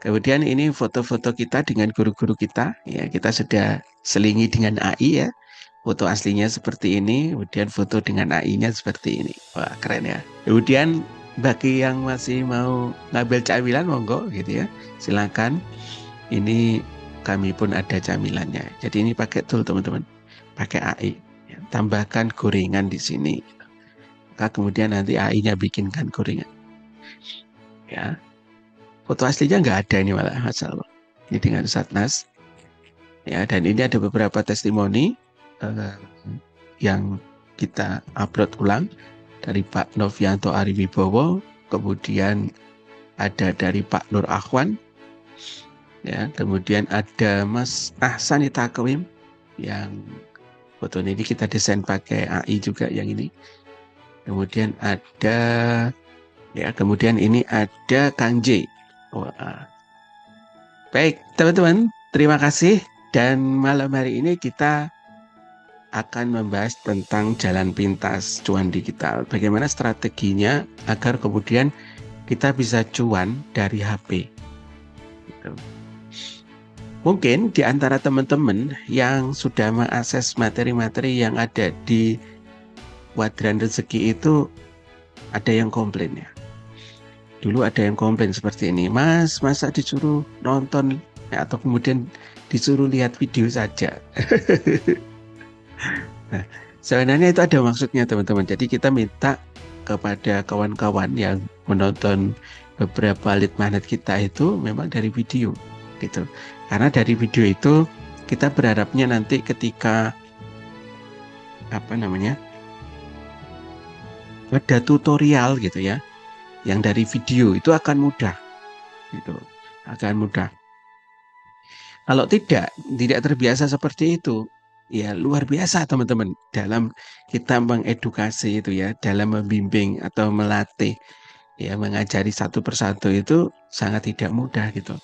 Kemudian ini foto-foto kita dengan guru-guru kita, ya kita sudah selingi dengan AI ya. Foto aslinya seperti ini, kemudian foto dengan AI-nya seperti ini. Wah, keren ya. Kemudian bagi yang masih mau ngambil camilan, monggo gitu ya. Silakan. Ini kami pun ada camilannya. Jadi ini pakai tool teman-teman, pakai AI. Ya, tambahkan gorengan di sini. Maka kemudian nanti AI-nya bikinkan gorengan. Ya, foto aslinya nggak ada ini malah, Masya Allah. Ini dengan Satnas. Ya, dan ini ada beberapa testimoni eh, yang kita upload ulang dari Pak Novianto Ariwibowo, kemudian ada dari Pak Nur Akhwan, ya, kemudian ada Mas Ahsani Takwim yang fotonya ini kita desain pakai AI juga yang ini. Kemudian ada kemudian ini ada Kang J. Wah. Baik, teman-teman, terima kasih dan malam hari ini kita akan membahas tentang jalan pintas cuan digital. Bagaimana strateginya agar kemudian kita bisa cuan dari HP. Gitu. Mungkin di antara teman-teman yang sudah mengakses materi-materi yang ada di Kuadran Rezeki itu ada yang komplain ya. Dulu ada yang komplain seperti ini, Mas, masa disuruh nonton ya, atau kemudian disuruh lihat video saja. Nah, sebenarnya itu ada maksudnya teman-teman. Jadi kita minta kepada kawan-kawan yang menonton beberapa lead magnet kita itu memang dari video gitu. Karena dari video itu kita berharapnya nanti ketika ada tutorial gitu ya, yang dari video itu akan mudah gitu. Akan mudah. Kalau tidak terbiasa seperti itu, ya luar biasa teman-teman dalam kita mengedukasi itu ya, dalam membimbing atau melatih, ya mengajari satu persatu itu sangat tidak mudah gitu.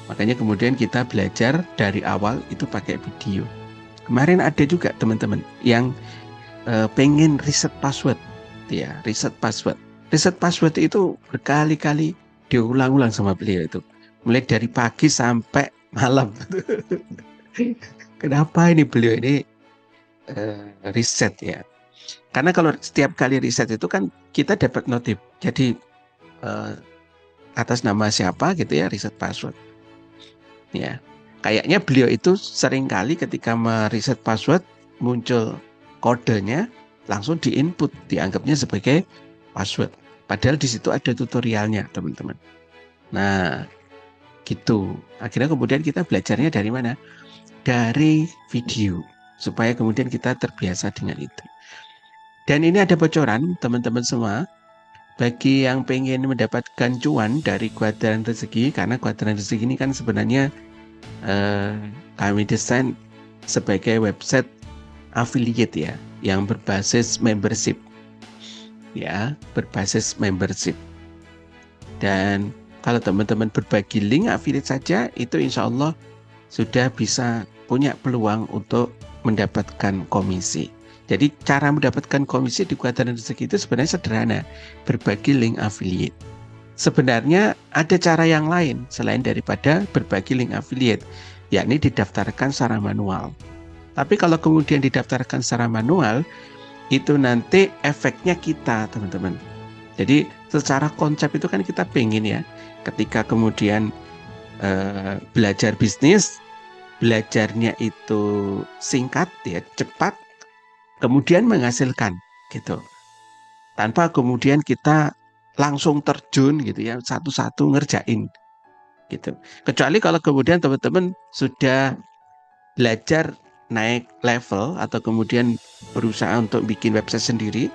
Makanya kemudian kita belajar dari awal itu pakai video. Kemarin ada juga teman-teman yang pengen riset password, ya riset password. Riset password itu berkali-kali diulang-ulang sama beliau itu, mulai dari pagi sampai malam. Kenapa ini beliau ini riset ya? Karena kalau setiap kali riset itu kan kita dapat notif. Jadi eh, atas nama siapa gitu ya riset password. Ya, kayaknya beliau itu sering kali ketika meriset password muncul kodenya langsung diinput, dianggapnya sebagai password. Padahal di situ ada tutorialnya teman-teman. Nah, gitu. Akhirnya kemudian kita belajarnya dari mana? Dari video, supaya kemudian kita terbiasa dengan itu. Dan ini ada bocoran teman-teman semua, bagi yang pengen mendapatkan cuan dari Kuadran Rezeki, karena Kuadran Rezeki ini kan sebenarnya kami desain sebagai website affiliate ya, yang berbasis membership, ya berbasis membership. Dan kalau teman-teman berbagi link affiliate saja, itu insya Allah sudah bisa punya peluang untuk mendapatkan komisi. Jadi cara mendapatkan komisi di Kuadran Rezeki itu sebenarnya sederhana, berbagi link affiliate. Sebenarnya ada cara yang lain selain daripada berbagi link affiliate, yakni didaftarkan secara manual. Tapi kalau kemudian didaftarkan secara manual, itu nanti efeknya kita, teman-teman. Jadi secara konsep itu kan kita pengen ya, ketika kemudian belajar bisnis, belajarnya itu singkat ya, cepat, kemudian menghasilkan gitu. Tanpa kemudian kita langsung terjun gitu ya, satu-satu ngerjain gitu. Kecuali kalau kemudian teman-teman sudah belajar naik level atau kemudian berusaha untuk bikin website sendiri,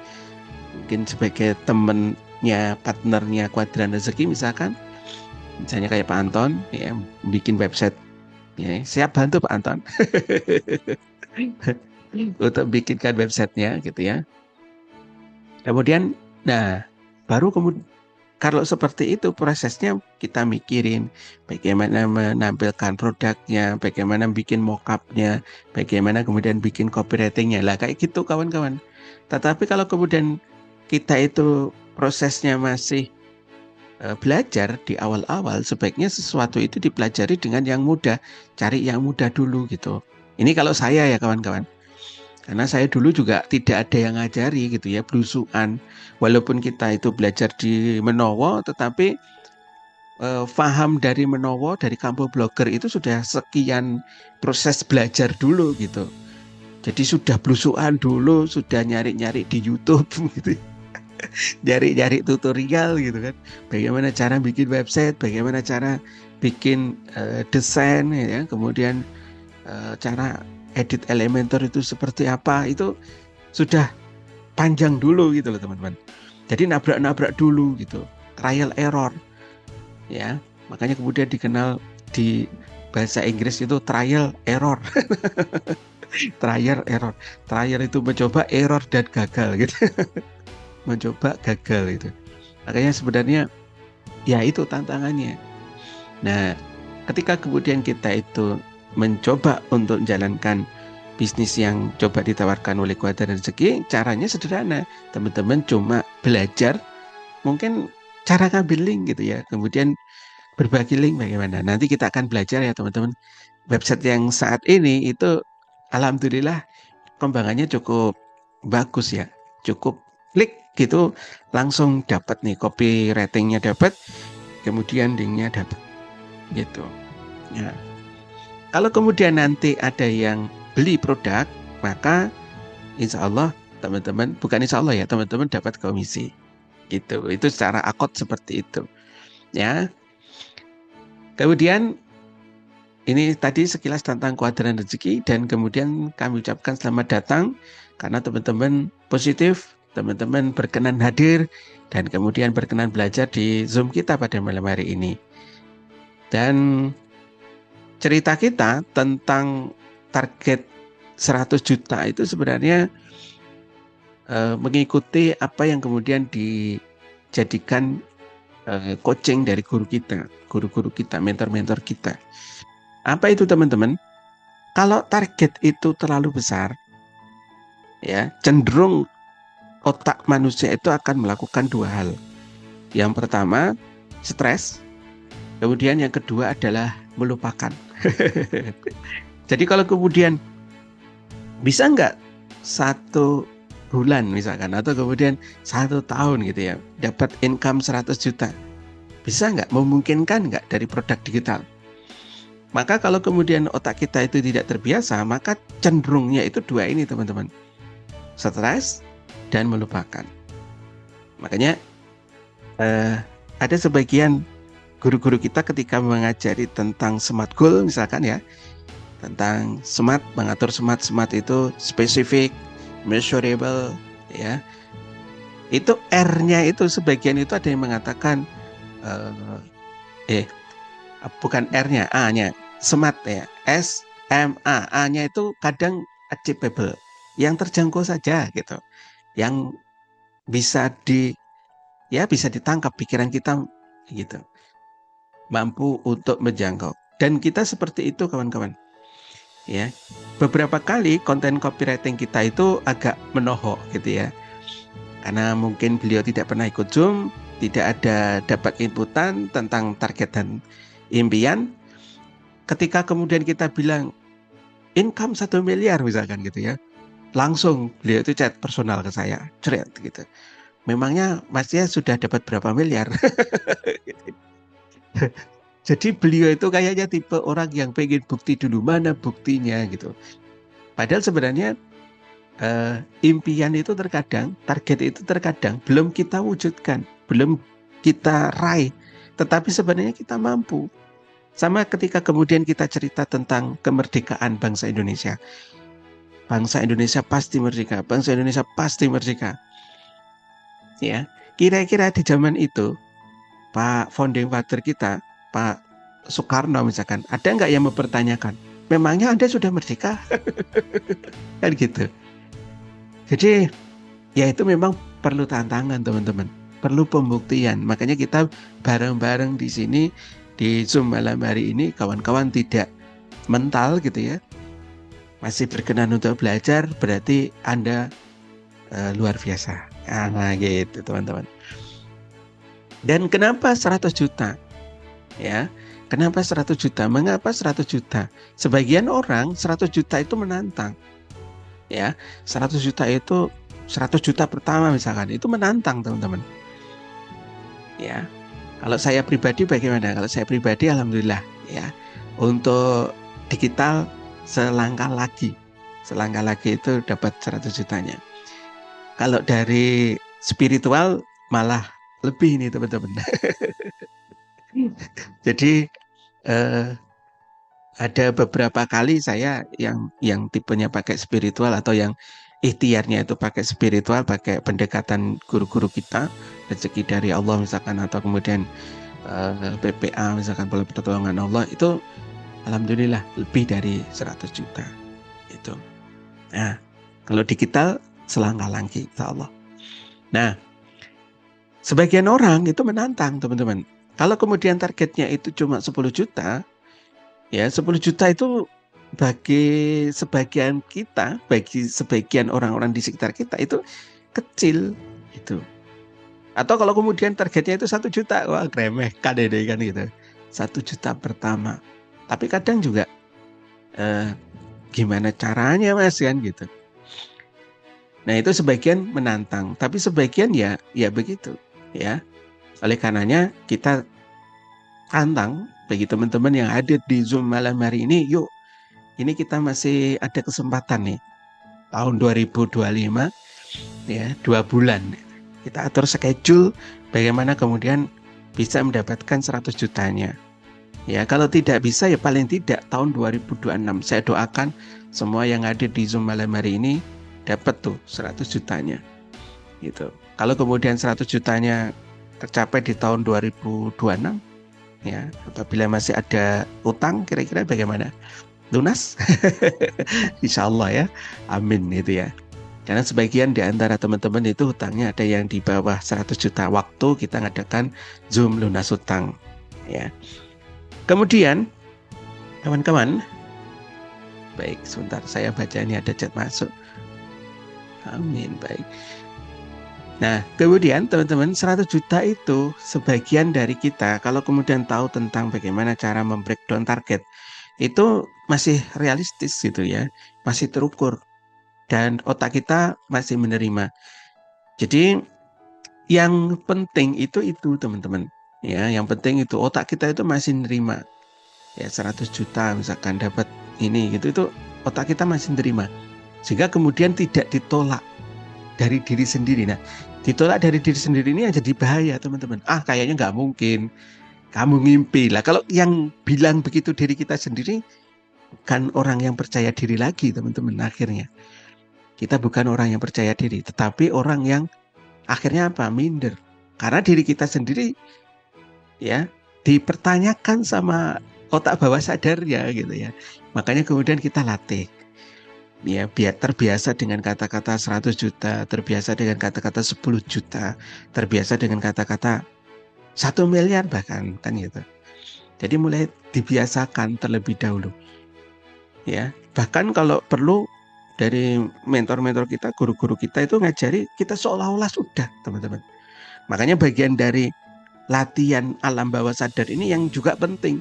mungkin sebagai temennya, partnernya Kuadran Rezeki misalnya kayak Pak Anton ya, bikin website ya, siap bantu Pak Anton untuk bikinkan websitenya gitu ya. Kemudian, nah baru kemudian kalau seperti itu prosesnya kita mikirin bagaimana menampilkan produknya, bagaimana bikin mockupnya, bagaimana kemudian bikin copywritingnya lah kayak gitu kawan-kawan. Tetapi kalau kemudian kita itu prosesnya masih belajar di awal-awal sebaiknya sesuatu itu dipelajari dengan yang mudah, cari yang mudah dulu gitu. Ini kalau saya ya kawan-kawan. Karena saya dulu juga tidak ada yang ngajari gitu ya, blusukan. Walaupun kita itu belajar di Menowo, tetapi paham dari Menowo, dari Kampo Blogger itu sudah sekian proses belajar dulu gitu. Jadi sudah blusukan dulu, sudah nyari-nyari di YouTube gitu. Nyari-nyari tutorial gitu kan. Bagaimana cara bikin website, bagaimana cara bikin desain ya, kemudian cara edit Elementor itu seperti apa, itu sudah panjang dulu gitu loh teman-teman. Jadi nabrak-nabrak dulu gitu, trial error ya. Makanya kemudian dikenal di bahasa Inggris itu trial error. Trial error. Trial itu mencoba, error dan gagal gitu. Mencoba gagal itu. Makanya sebenarnya ya itu tantangannya. Nah, ketika kemudian kita itu mencoba untuk menjalankan bisnis yang coba ditawarkan oleh Kuadran Rezeki, caranya sederhana. Teman-teman cuma belajar mungkin cara ngambil link gitu ya. Kemudian berbagi link bagaimana. Nanti kita akan belajar ya teman-teman. Website yang saat ini itu alhamdulillah kembangannya cukup bagus ya. Cukup klik gitu langsung dapat nih copy ratingnya dapat, kemudian linknya dapat gitu. Ya. Kalau kemudian nanti ada yang beli produk, maka insya Allah teman-teman, bukan insya Allah ya, teman-teman dapat komisi. Gitu. Itu secara akad seperti itu. Ya. Kemudian ini tadi sekilas tentang Kuadran Rezeki, dan kemudian kami ucapkan selamat datang karena teman-teman positif, teman-teman berkenan hadir dan kemudian berkenan belajar di Zoom kita pada malam hari ini. Dan cerita kita tentang target 100 juta itu sebenarnya mengikuti apa yang kemudian dijadikan coaching dari guru-guru kita, mentor-mentor kita. Apa itu teman-teman? Kalau target itu terlalu besar, ya cenderung otak manusia itu akan melakukan dua hal. Yang pertama, stres. Kemudian yang kedua adalah melupakan. Jadi kalau kemudian bisa nggak 1 bulan misalkan, atau kemudian 1 tahun gitu ya, dapat income 100 juta. Bisa nggak? Memungkinkan nggak dari produk digital? Maka kalau kemudian otak kita itu tidak terbiasa, maka cenderungnya itu dua ini teman-teman. Stres dan melupakan. Makanya ada sebagian guru-guru kita ketika mengajari tentang SMART goal misalkan ya, tentang SMART, mengatur SMART itu spesifik, measurable ya. Itu R-nya itu sebagian itu ada yang mengatakan bukan R-nya, A-nya. SMART ya, S-M-A, A-nya itu kadang achievable, yang terjangkau saja gitu, yang bisa bisa ditangkap pikiran kita gitu, mampu untuk menjangkau. Dan kita seperti itu kawan-kawan ya. Beberapa kali konten copywriting kita itu agak menohok gitu ya, karena mungkin beliau tidak pernah ikut Zoom, tidak ada dapat inputan tentang target dan impian. Ketika kemudian kita bilang income 1 miliar misalkan gitu ya, langsung beliau itu chat personal ke saya, cret gitu. Memangnya masnya sudah dapat berapa miliar? Jadi beliau itu kayaknya tipe orang yang pengen bukti dulu, mana buktinya gitu. Padahal sebenarnya impian itu terkadang, target itu terkadang belum kita wujudkan, belum kita raih, tetapi sebenarnya kita mampu. Sama ketika kemudian kita cerita tentang kemerdekaan bangsa Indonesia. Bangsa Indonesia pasti merdeka, bangsa Indonesia pasti merdeka. Ya, kira-kira di zaman itu Pak founding father kita, Pak Soekarno misalkan, ada nggak yang mempertanyakan, memangnya Anda sudah merdeka? Kan gitu. Jadi ya itu memang perlu tantangan teman-teman, perlu pembuktian. Makanya kita bareng-bareng di sini di Zoom malam hari ini, kawan-kawan tidak mental gitu ya, masih berkenan untuk belajar, berarti Anda luar biasa. Nah gitu teman-teman. Dan kenapa 100 juta? Ya, kenapa 100 juta? Mengapa 100 juta? Sebagian orang 100 juta itu menantang. Ya, 100 juta itu 100 juta pertama misalkan, itu menantang teman-teman. Ya, kalau saya pribadi bagaimana? Kalau saya pribadi alhamdulillah ya. Untuk digital selangkah lagi itu dapat 100 jutanya. Kalau dari spiritual malah lebih nih teman-teman. Jadi eh, ada beberapa kali saya yang tipenya pakai spiritual atau yang ikhtiarnya itu pakai spiritual, pakai pendekatan guru-guru kita, rezeki dari Allah misalkan, atau kemudian PPA misalkan, pola pertolongan Allah, itu alhamdulillah lebih dari 100 juta itu. Nah, kalau digital selangkah lagi insya Allah. Nah, sebagian orang itu menantang teman-teman. Kalau kemudian targetnya itu cuma 10 juta, ya 10 juta itu bagi sebagian kita, bagi sebagian orang-orang di sekitar kita itu kecil itu. Atau kalau kemudian targetnya itu 1 juta, wah remehkan deh kan gitu. 1 juta pertama. Tapi kadang juga gimana caranya Mas kan gitu. Nah, itu sebagian menantang, tapi sebagian ya begitu ya. Oleh karenanya kita tantang bagi teman-teman yang hadir di Zoom malam hari ini, yuk ini kita masih ada kesempatan nih. Tahun 2025 ya, 2 bulan. Kita atur schedule bagaimana kemudian bisa mendapatkan 100 jutanya. Ya, kalau tidak bisa ya paling tidak tahun 2026. Saya doakan semua yang hadir di Zoom malam hari ini dapat tuh 100 jutanya. Gitu. Kalau kemudian 100 jutanya tercapai di tahun 2026, ya, apabila masih ada utang kira-kira bagaimana? Lunas? Insya Allah ya. Amin itu ya. Karena sebagian di antara teman-teman itu hutangnya ada yang di bawah 100 juta waktu kita ngadakan Zoom lunas hutang. Ya. Kemudian, kawan-kawan, baik sebentar saya baca ini ada chat masuk. Amin, baik. Nah, kemudian teman-teman 100 juta itu sebagian dari kita kalau kemudian tahu tentang bagaimana cara membreakdown target, itu masih realistis gitu ya, masih terukur dan otak kita masih menerima. Jadi yang penting itu teman-teman. Ya, yang penting itu otak kita itu masih menerima. Ya 100 juta misalkan dapat ini gitu, itu otak kita masih menerima. Sehingga kemudian tidak ditolak dari diri sendiri. Nah, ditolak dari diri sendiri ini yang jadi bahaya teman-teman. Kayaknya nggak mungkin. Kamu ngimpi lah. Kalau yang bilang begitu diri kita sendiri, bukan orang yang percaya diri lagi teman-teman akhirnya. Kita bukan orang yang percaya diri, tetapi orang yang akhirnya apa? Minder. Karena diri kita sendiri ya dipertanyakan sama otak bawah sadarnya gitu ya. Makanya kemudian kita latih. Ya, biar terbiasa dengan kata-kata 100 juta, terbiasa dengan kata-kata 10 juta, terbiasa dengan kata-kata 1 miliar bahkan kan gitu. Jadi mulai dibiasakan terlebih dahulu. Ya, bahkan kalau perlu dari mentor-mentor kita, guru-guru kita itu ngajari kita seolah-olah sudah, teman-teman. Makanya bagian dari latihan alam bawah sadar ini yang juga penting.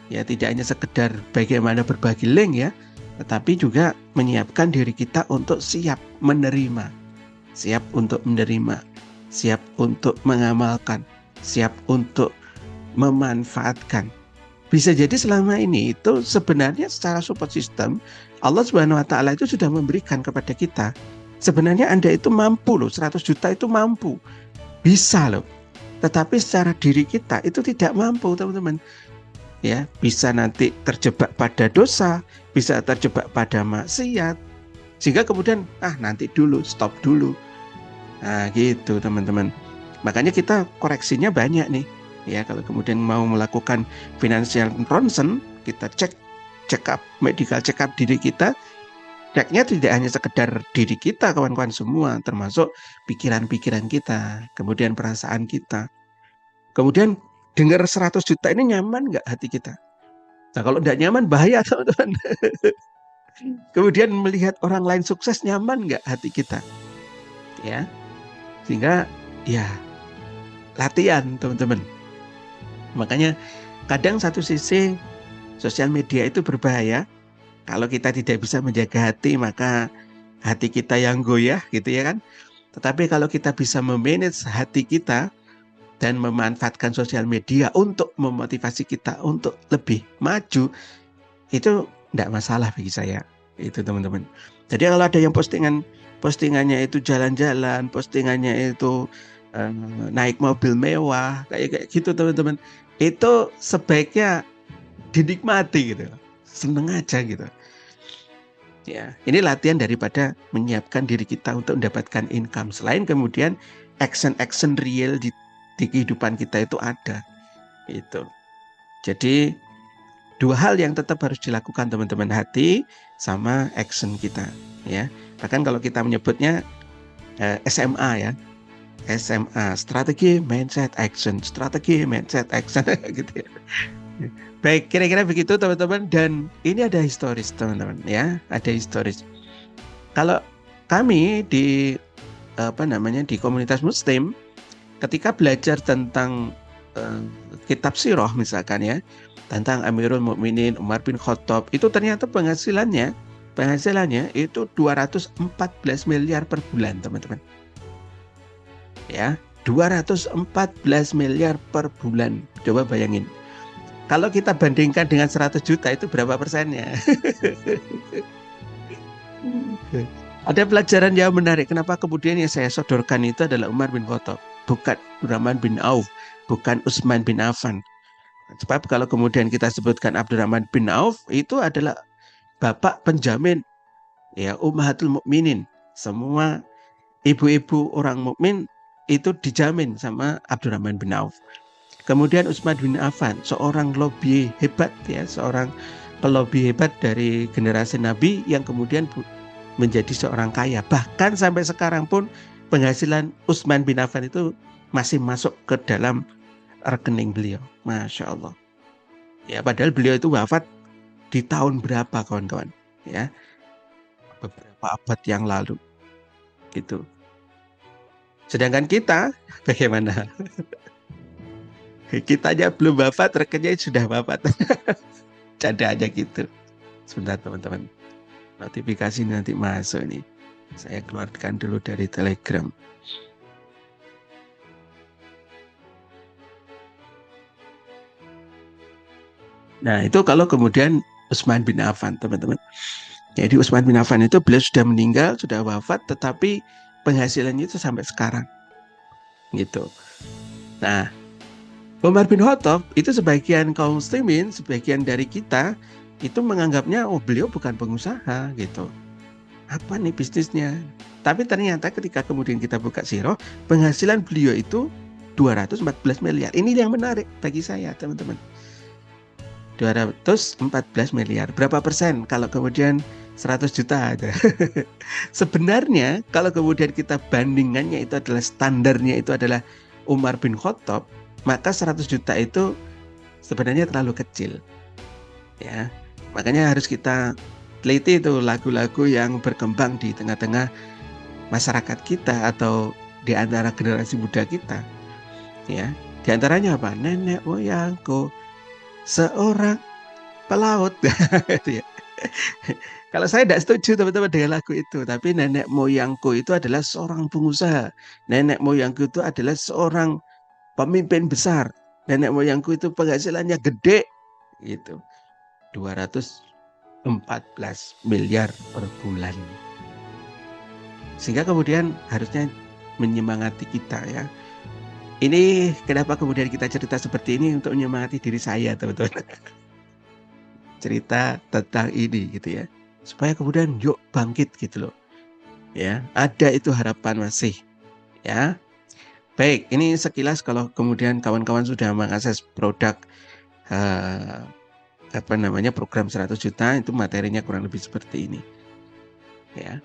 Ya, tidak hanya sekedar bagaimana berbagi link ya, tetapi juga menyiapkan diri kita untuk siap menerima, siap untuk menerima, siap untuk mengamalkan, siap untuk memanfaatkan. Bisa jadi selama ini itu sebenarnya secara support system Allah Subhanahu wa taala itu sudah memberikan kepada kita. Sebenarnya Anda itu mampu loh, 100 juta itu mampu. Bisa loh. Tetapi secara diri kita itu tidak mampu, teman-teman. Ya, bisa nanti terjebak pada dosa, bisa terjebak pada maksiat, sehingga kemudian nanti dulu, stop dulu. Nah, gitu teman-teman. Makanya kita koreksinya banyak nih. Ya, kalau kemudian mau melakukan financial concern, kita check up, medical check up diri kita. Ceknya tidak hanya sekedar diri kita, kawan-kawan semua, termasuk pikiran-pikiran kita, kemudian perasaan kita. Kemudian dengar 100 juta ini nyaman nggak hati kita? Nah, kalau nggak nyaman bahaya teman-teman. Kemudian melihat orang lain sukses nyaman nggak hati kita? Ya, sehingga ya latihan, teman-teman. Makanya kadang satu sisi sosial media itu berbahaya. Kalau kita tidak bisa menjaga hati, maka hati kita yang goyah gitu ya kan. Tetapi kalau kita bisa memanage hati kita dan memanfaatkan sosial media untuk memotivasi kita untuk lebih maju, itu tidak masalah bagi saya. Itu teman-teman. Jadi kalau ada yang postingannya itu jalan-jalan, postingannya itu naik mobil mewah, kayak gitu teman-teman, itu sebaiknya dinikmati gitu, seneng aja gitu. Ya, ini latihan daripada menyiapkan diri kita untuk mendapatkan income. Selain kemudian action real di kehidupan kita itu ada. Itu. Jadi dua hal yang tetap harus dilakukan teman-teman, hati sama action kita. Ya, bahkan kalau kita menyebutnya SMA ya, SMA, strategi, mindset, action, strategi, mindset, action, gitu ya. Baik, kira-kira begitu teman-teman, dan ini ada historis teman-teman ya, ada historis. Kalau kami di di komunitas Muslim, ketika belajar tentang kitab sirah misalkan ya, tentang Amirul Mukminin Umar bin Khattab, itu ternyata penghasilannya itu 214 miliar per bulan teman-teman. Ya, 214 miliar per bulan. Coba bayangin. Kalau kita bandingkan dengan 100 juta itu berapa persennya? Ada pelajaran yang menarik. Kenapa kemudian yang saya sodorkan itu adalah Umar bin Khattab, bukan Abdurrahman bin Auf, bukan Utsman bin Affan. Sebab kalau kemudian kita sebutkan Abdurrahman bin Auf, itu adalah bapak penjamin ya Ummahatul Mukminin. Semua ibu-ibu orang mukmin itu dijamin sama Abdurrahman bin Auf. Kemudian Utsman bin Affan, seorang lobby hebat ya, seorang pelobi hebat dari generasi Nabi yang kemudian menjadi seorang kaya. Bahkan sampai sekarang pun penghasilan Utsman bin Affan itu masih masuk ke dalam rekening beliau. Masya Allah. Ya, padahal beliau itu wafat di tahun berapa kawan-kawan? Ya, beberapa abad yang lalu. Gitu. Sedangkan kita bagaimana? Kita aja belum wafat, rekennya sudah wafat. Canda aja gitu. Sebentar teman-teman. Notifikasi nanti masuk nih. Saya keluarkan dulu dari Telegram. Nah, itu kalau kemudian Utsman bin Affan, teman-teman. Jadi Utsman bin Affan itu beliau sudah meninggal, sudah wafat, tetapi penghasilannya itu sampai sekarang. Gitu. Nah, Umar bin Khattab itu sebagian kaum muslimin, sebagian dari kita itu menganggapnya beliau bukan pengusaha gitu. Apa nih bisnisnya? Tapi ternyata ketika kemudian kita buka sirah, penghasilan beliau itu 214 miliar. Ini yang menarik bagi saya, teman-teman. 214 miliar. Berapa persen kalau kemudian 100 juta ada? Sebenarnya kalau kemudian kita bandingannya itu adalah standarnya itu adalah Umar bin Khattab, maka 100 juta itu sebenarnya terlalu kecil. Ya. Makanya harus kita teliti itu lagu-lagu yang berkembang di tengah-tengah masyarakat kita atau di antara generasi muda kita. Ya. Di antaranya apa? Nenek moyangku seorang pelaut. Ya. Kalau saya tidak setuju teman-teman dengan lagu itu, tapi nenek moyangku itu adalah seorang pengusaha. Nenek moyangku itu adalah seorang pemimpin besar. Nenek moyangku itu penghasilannya gede gitu. 214 miliar per bulan. Sehingga kemudian harusnya menyemangati kita ya. Ini kenapa kemudian kita cerita seperti ini untuk menyemangati diri saya teman-teman. Cerita tentang ini gitu ya. Supaya kemudian yuk bangkit gitu loh. Ya, ada itu harapan masih. Ya. Baik, ini sekilas kalau kemudian kawan-kawan sudah mengakses produk program 100 juta, itu materinya kurang lebih seperti ini. Ya.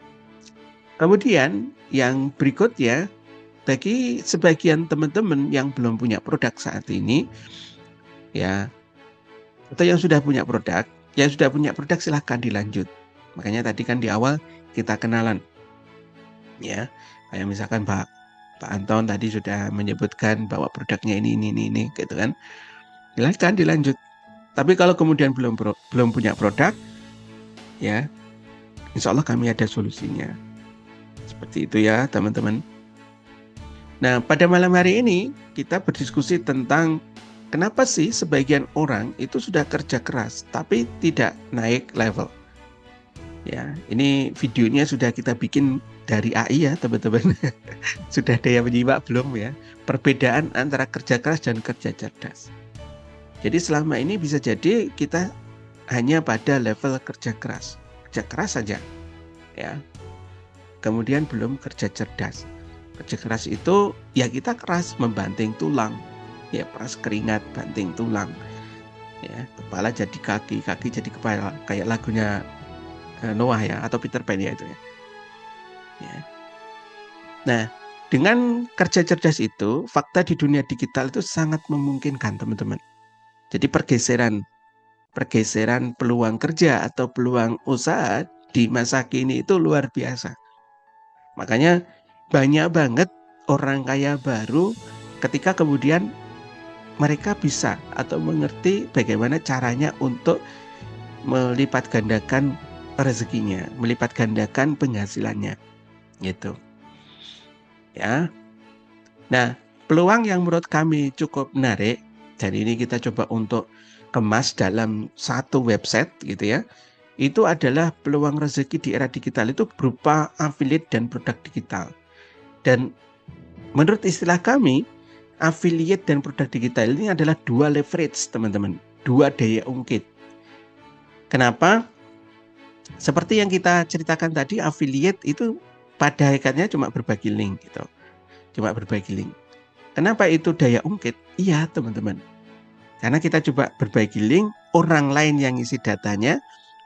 Kemudian yang berikutnya, bagi sebagian teman-teman yang belum punya produk saat ini, ya, atau yang sudah punya produk silahkan dilanjut. Makanya tadi kan di awal kita kenalan, ya, kayak misalkan Pak Pak Anton tadi sudah menyebutkan bahwa produknya ini gitu kan. Silakan dilanjut. Tapi kalau kemudian belum punya produk, ya, insya Allah kami ada solusinya. Seperti itu ya, teman-teman. Nah, pada malam hari ini kita berdiskusi tentang kenapa sih sebagian orang itu sudah kerja keras tapi tidak naik level. Ya, ini videonya sudah kita bikin dari AI ya, teman-teman. Sudah ada yang menyimak belum ya? Perbedaan antara kerja keras dan kerja cerdas. Jadi selama ini bisa jadi kita hanya pada level kerja keras saja, ya. Kemudian belum kerja cerdas. Kerja keras itu ya kita keras membanting tulang, ya peras keringat banting tulang, ya kepala jadi kaki, kaki jadi kepala, kayak lagunya Noah ya atau Peter Pan ya itu ya. Ya. Nah, dengan kerja cerdas itu, fakta di dunia digital itu sangat memungkinkan teman-teman. Jadi pergeseran peluang kerja atau peluang usaha di masa kini itu luar biasa. Makanya banyak banget orang kaya baru ketika kemudian mereka bisa atau mengerti bagaimana caranya untuk melipat gandakan rezekinya, melipat gandakan penghasilannya, gitu. Ya. Nah, peluang yang menurut kami cukup menarik, dan ini kita coba untuk kemas dalam satu website gitu ya. Itu adalah peluang rezeki di era digital itu berupa affiliate dan produk digital. Dan menurut istilah kami, affiliate dan produk digital ini adalah dua leverage, teman-teman. Dua daya ungkit. Kenapa? Seperti yang kita ceritakan tadi, affiliate itu pada hakikatnya cuma berbagi link gitu. Cuma berbagi link. Kenapa itu daya ungkit? Iya, teman-teman. Karena kita coba berbagi link, orang lain yang isi datanya,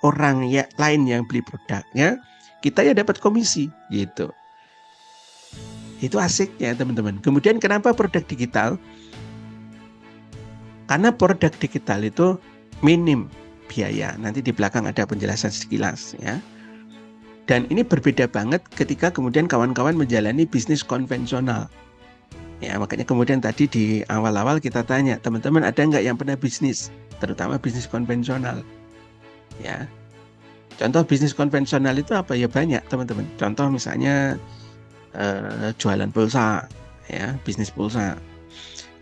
orang lain yang beli produknya, kita ya dapat komisi gitu. Itu asiknya, teman-teman. Kemudian kenapa produk digital? Karena produk digital itu minim biaya. Nanti di belakang ada penjelasan sekilas ya. Dan ini berbeda banget ketika kemudian kawan-kawan menjalani bisnis konvensional. Ya, makanya kemudian tadi di awal-awal kita tanya, teman-teman ada nggak yang pernah bisnis, terutama bisnis konvensional? Ya, contoh bisnis konvensional itu apa ya banyak, teman-teman. Contoh misalnya jualan pulsa, ya, bisnis pulsa.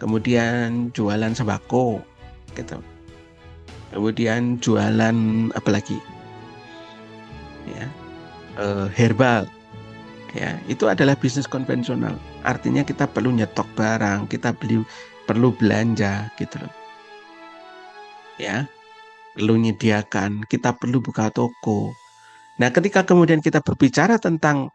Kemudian jualan sembako, gitu. Kemudian jualan apa lagi? Ya, herbal. Ya, itu adalah bisnis konvensional. Artinya kita perlu nyetok barang, kita perlu belanja gitu loh. Ya, perlu menyediakan, kita perlu buka toko. Nah, ketika kemudian kita berbicara tentang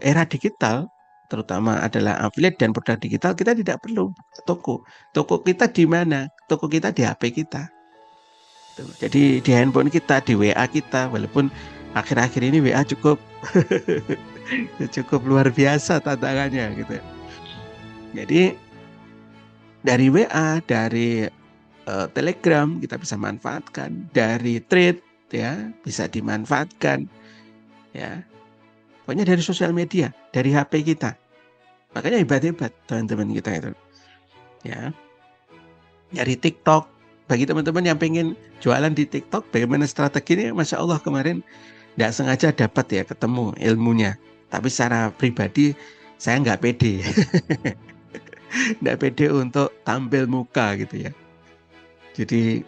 era digital, terutama adalah affiliate dan produk digital, kita tidak perlu toko. Toko kita di mana? Toko kita di HP kita. Jadi di handphone kita, di WA kita, walaupun akhir-akhir ini WA cukup cukup luar biasa tantangannya gitu. Jadi dari WA, dari Telegram kita bisa manfaatkan, dari Thread ya bisa dimanfaatkan ya. Pokoknya dari sosial media, dari HP kita. Makanya hebat-hebat teman-teman kita itu. Ya. Dari TikTok, bagi teman-teman yang pengen jualan di TikTok, bagaimana strateginya? Masya Allah kemarin nggak sengaja dapat ya ketemu ilmunya. Tapi secara pribadi saya nggak pede. Nggak pede untuk tampil muka gitu ya. Jadi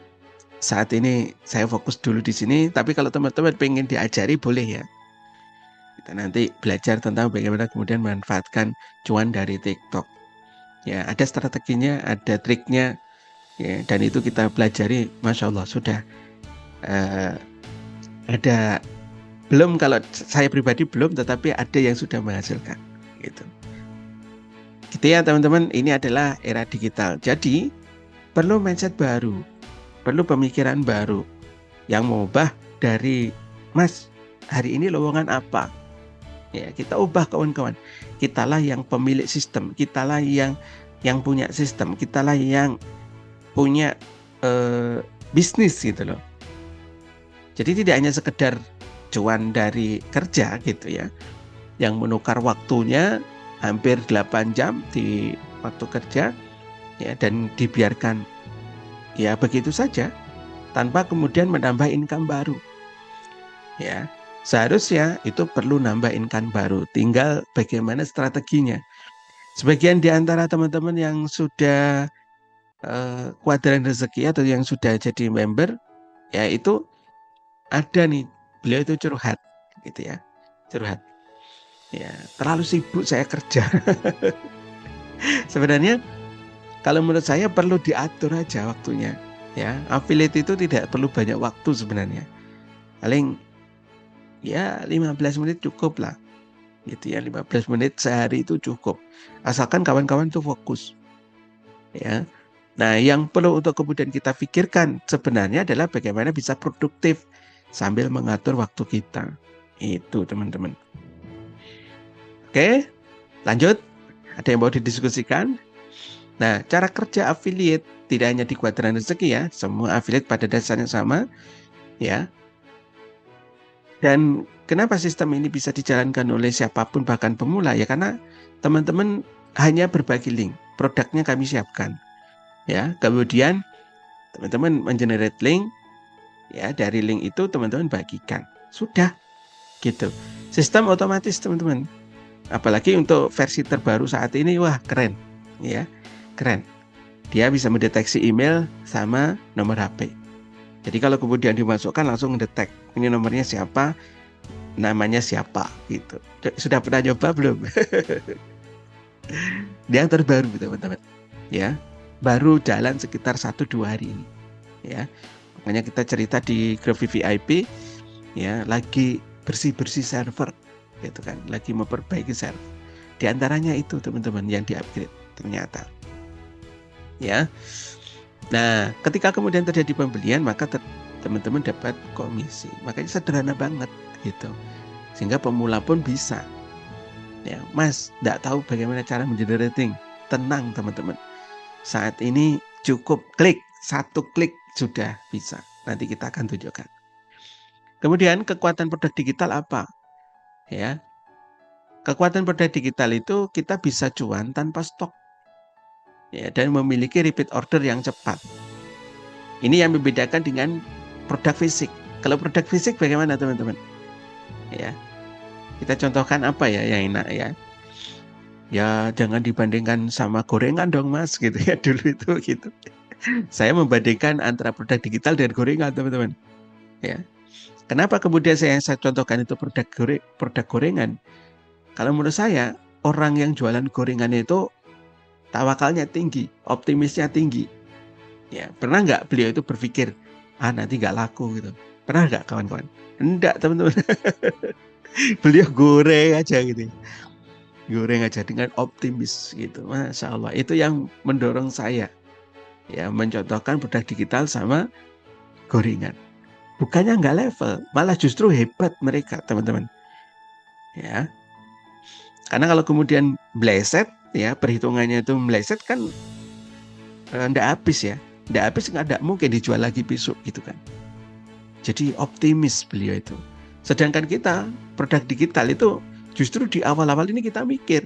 saat ini saya fokus dulu di sini. Tapi kalau teman-teman pengen diajari boleh ya. Kita nanti belajar tentang bagaimana kemudian memanfaatkan cuan dari TikTok. Ya ada strateginya, ada triknya. Ya, dan itu kita pelajari, Masya Allah sudah ada. Belum, kalau saya pribadi belum, tetapi ada yang sudah menghasilkan gitu. Gitu ya teman-teman, ini adalah era digital. Jadi perlu mindset baru, perlu pemikiran baru yang mengubah dari Mas, hari ini lowongan apa? Ya, kita ubah kawan-kawan. Kitalah yang pemilik sistem, kitalah yang punya sistem, kitalah yang punya bisnis gitu loh. Jadi tidak hanya sekedar cuan dari kerja gitu ya, yang menukar waktunya hampir 8 jam di waktu kerja ya, dan dibiarkan ya begitu saja tanpa kemudian menambah income baru ya. Seharusnya itu perlu nambah income baru, tinggal bagaimana strateginya. Sebagian di antara teman-teman yang sudah kuadran rezeki atau yang sudah jadi member ya, itu ada nih, beliau itu curhat gitu ya, curhat ya, terlalu sibuk saya kerja. Sebenarnya kalau menurut saya perlu diatur aja waktunya ya. Affiliate itu tidak perlu banyak waktu sebenarnya, paling ya 15 menit cukup lah gitu ya. 15 menit sehari itu cukup, asalkan kawan-kawan itu fokus ya. Nah, yang perlu untuk kemudian kita pikirkan sebenarnya adalah bagaimana bisa produktif sambil mengatur waktu kita. Itu teman-teman. Oke, lanjut. Ada yang mau didiskusikan? Nah, cara kerja affiliate tidak hanya di kuadran rezeki ya, semua affiliate pada dasarnya sama ya. Dan kenapa sistem ini bisa dijalankan oleh siapapun bahkan pemula ya, karena teman-teman hanya berbagi link, produknya kami siapkan ya. Kemudian teman-teman mengenerate link ya, dari link itu teman-teman bagikan. Sudah gitu. Sistem otomatis teman-teman. Apalagi untuk versi terbaru saat ini, wah keren ya. Keren. Dia bisa mendeteksi email sama nomor HP. Jadi kalau kemudian dimasukkan langsung mendetek ini nomornya siapa, namanya siapa gitu. Sudah pernah nyoba belum? Dia yang terbaru teman-teman. Ya. Baru jalan sekitar 1-2 hari ini. Ya. Makanya kita cerita di grup VVIP ya, lagi bersih-bersih server gitu kan, lagi memperbaiki server. Di antaranya itu teman-teman yang di-upgrade ternyata. Ya. Nah, ketika kemudian terjadi pembelian, maka teman-teman dapat komisi. Makanya sederhana banget gitu. Sehingga pemula pun bisa. Ya, Mas, enggak tahu bagaimana cara mengenerating. Tenang teman-teman. Saat ini cukup klik, 1 klik sudah bisa. Nanti kita akan tunjukkan. Kemudian kekuatan produk digital apa? Ya. Kekuatan produk digital itu kita bisa cuan tanpa stok. Ya, dan memiliki repeat order yang cepat. Ini yang membedakan dengan produk fisik. Kalau produk fisik bagaimana teman-teman? Ya. Kita contohkan apa ya yang enak ya? Ya jangan dibandingkan sama gorengan dong Mas gitu ya, dulu itu gitu. Saya membandingkan antara produk digital dan gorengan teman-teman. Ya. Kenapa kemudian saya contohkan itu produk gorengan? Kalau menurut saya orang yang jualan gorengan itu tawakalnya tinggi, optimisnya tinggi. Ya, pernah nggak beliau itu berpikir, nanti nggak laku gitu. Pernah nggak kawan-kawan? Enggak teman-teman. Beliau goreng aja gitu. Goreng aja dengan optimis gitu. Masya Allah. Itu yang mendorong saya ya mencontohkan produk digital sama gorengan. Bukannya nggak level, malah justru hebat mereka teman-teman. Ya. Karena kalau kemudian bleset ya, perhitungannya itu meleset kan nggak habis ya. Nggak habis, nggak mungkin dijual lagi besok gitu kan. Jadi optimis beliau itu. Sedangkan kita produk digital itu justru di awal-awal ini kita mikir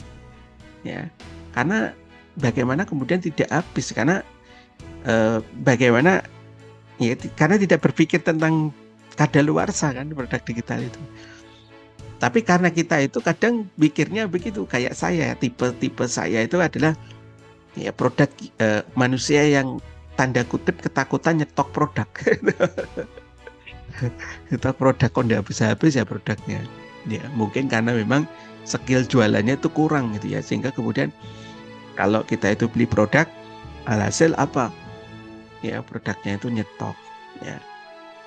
ya, karena bagaimana kemudian tidak habis, karena bagaimana ya, karena tidak berpikir tentang kadaluarsa kan produk digital itu. Tapi karena kita itu kadang pikirnya begitu, kayak saya, tipe saya itu adalah ya produk manusia yang tanda kutip ketakutan nyetok produk. Nyetok produk kok nggak habis-habis ya produknya. Ya mungkin karena memang skill jualannya itu kurang gitu ya, sehingga kemudian kalau kita itu beli produk, alhasil apa? Ya produknya itu nyetok. Ya.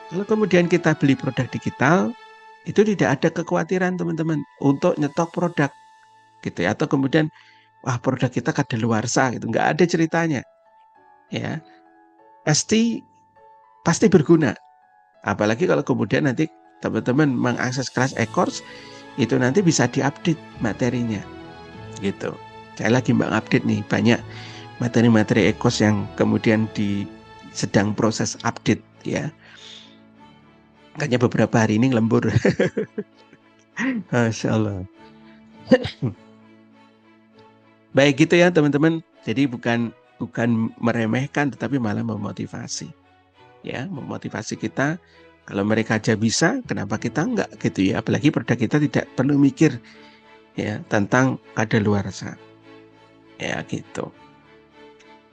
Kalau kemudian kita beli produk digital, itu tidak ada kekhawatiran teman-teman untuk nyetok produk gitu ya, atau kemudian wah produk kita kadaluarsa gitu, nggak ada ceritanya ya, pasti berguna. Apalagi kalau kemudian nanti teman-teman mengakses Crash e-course, itu nanti bisa diupdate materinya gitu. Saya lagi update nih banyak materi-materi e-course yang kemudian sedang proses update ya. Makanya beberapa hari ini lembur. Masya Allah. Baik gitu ya teman-teman. Jadi bukan meremehkan tetapi malah memotivasi. Ya, memotivasi kita. Kalau mereka aja bisa, kenapa kita enggak gitu ya? Apalagi produk kita tidak perlu mikir ya tentang kadaluarsa. Ya gitu.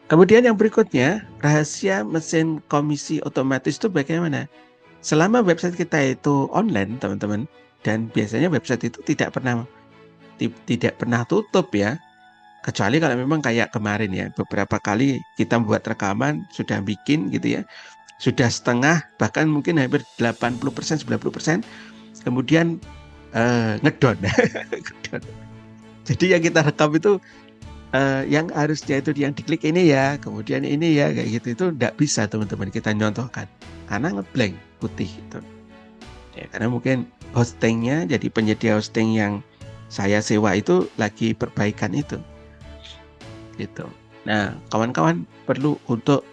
Kemudian yang berikutnya, rahasia mesin komisi otomatis itu bagaimana? Selama website kita itu online, teman-teman, dan biasanya website itu tidak pernah tutup ya. Kecuali kalau memang kayak kemarin ya, beberapa kali kita buat rekaman, sudah bikin gitu ya, sudah setengah, bahkan mungkin hampir 80%, 90%, kemudian ngedon. Jadi yang kita rekam itu yang harusnya itu yang diklik ini ya, kemudian ini ya, kayak gitu, itu tidak bisa teman-teman kita nyontohkan. Karena ngeblank putih itu. Ya, karena mungkin hostingnya, jadi penyedia hosting yang saya sewa itu lagi perbaikan itu. Gitu. Nah, kawan-kawan perlu untuk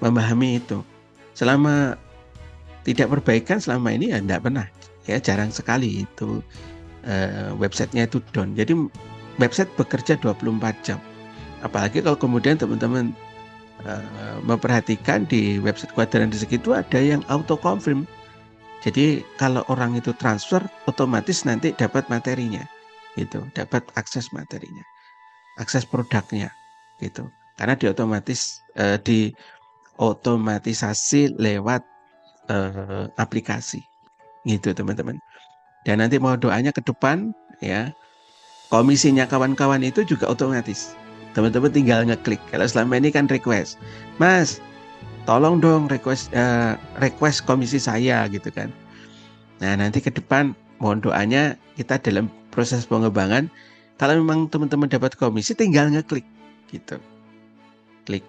memahami itu. Selama tidak perbaikan selama ini ya tidak pernah, ya jarang sekali itu websitenya itu down. Jadi website bekerja 24 jam. Apalagi kalau kemudian teman-teman memperhatikan di website Kuadran Rezeki itu ada yang auto confirm. Jadi kalau orang itu transfer, otomatis nanti dapat materinya, gitu, dapat akses materinya, akses produknya, gitu. Karena diotomatisasi lewat aplikasi, gitu teman-teman. Dan nanti mau doanya ke depan, ya, komisinya kawan-kawan itu juga otomatis. Teman-teman tinggal ngeklik. Kalau selama ini kan request, Mas, tolong dong request komisi saya gitu kan. Nah nanti ke depan mohon doanya kita dalam proses pengembangan, kalau memang teman-teman dapat komisi tinggal ngeklik gitu, klik.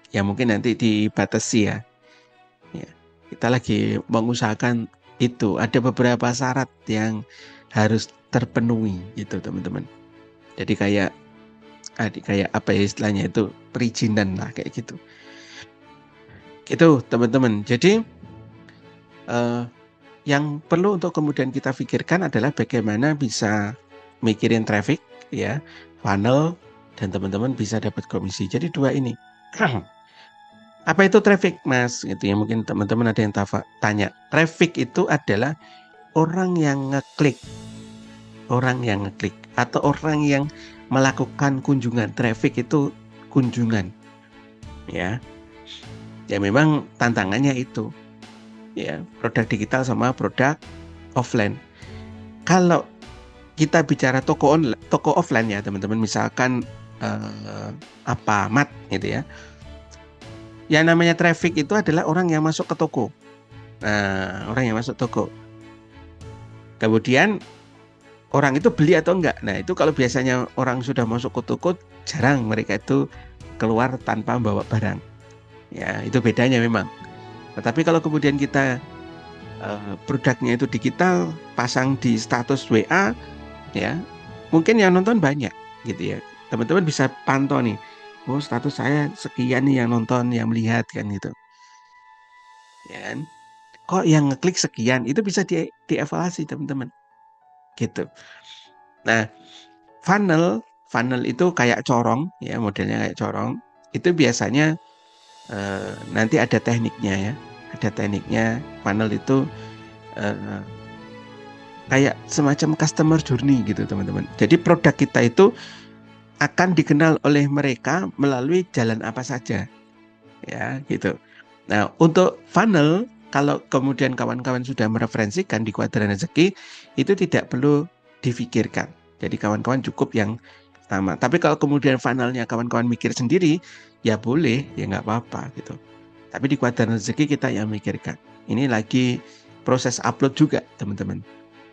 Ya mungkin nanti dibatasi ya. Ya, kita lagi mengusahakan itu. Ada beberapa syarat yang harus terpenuhi gitu teman-teman. Jadi kayak apa ya istilahnya itu, perizinan lah kayak gitu. Gitu teman-teman. Jadi yang perlu untuk kemudian kita pikirkan adalah bagaimana bisa mikirin traffic, ya, funnel, dan teman-teman bisa dapat komisi. Jadi dua ini. Apa itu traffic, Mas? Gitu ya, mungkin teman-teman ada yang tanya. Traffic itu adalah orang yang ngeklik, atau orang yang melakukan kunjungan. Traffic itu kunjungan, ya. Ya memang tantangannya itu, ya, produk digital sama produk offline. Kalau kita bicara toko offline ya teman-teman, misalkan Mat gitu ya. Yang namanya traffic itu adalah orang yang masuk ke toko. Nah, orang yang masuk toko. Kemudian orang itu beli atau enggak. Nah, itu kalau biasanya orang sudah masuk ke toko, jarang mereka itu keluar tanpa membawa barang. Ya, itu bedanya memang. Tetapi kalau kemudian kita produknya itu digital, pasang di status WA, ya, mungkin yang nonton banyak gitu ya. Teman-teman bisa pantau nih, oh status saya sekian nih yang nonton, yang melihat kan gitu. Ya kan? Kok yang ngeklik sekian, itu bisa dievaluasi teman-teman. Gitu. Nah, funnel itu kayak corong, ya, modelnya kayak corong. Itu biasanya nanti ada tekniknya ya. Ada tekniknya. Funnel itu kayak semacam customer journey gitu teman-teman. Jadi produk kita itu akan dikenal oleh mereka melalui jalan apa saja, ya gitu. Nah untuk funnel, kalau kemudian kawan-kawan sudah mereferensikan di Kuadran Rezeki, itu tidak perlu difikirkan. Jadi kawan-kawan cukup yang pertama. Tapi kalau kemudian funnelnya kawan-kawan mikir sendiri, ya boleh, ya nggak apa-apa gitu. Tapi di Kuadran Rezeki kita yang mikirkan. Ini lagi proses upload juga teman-teman.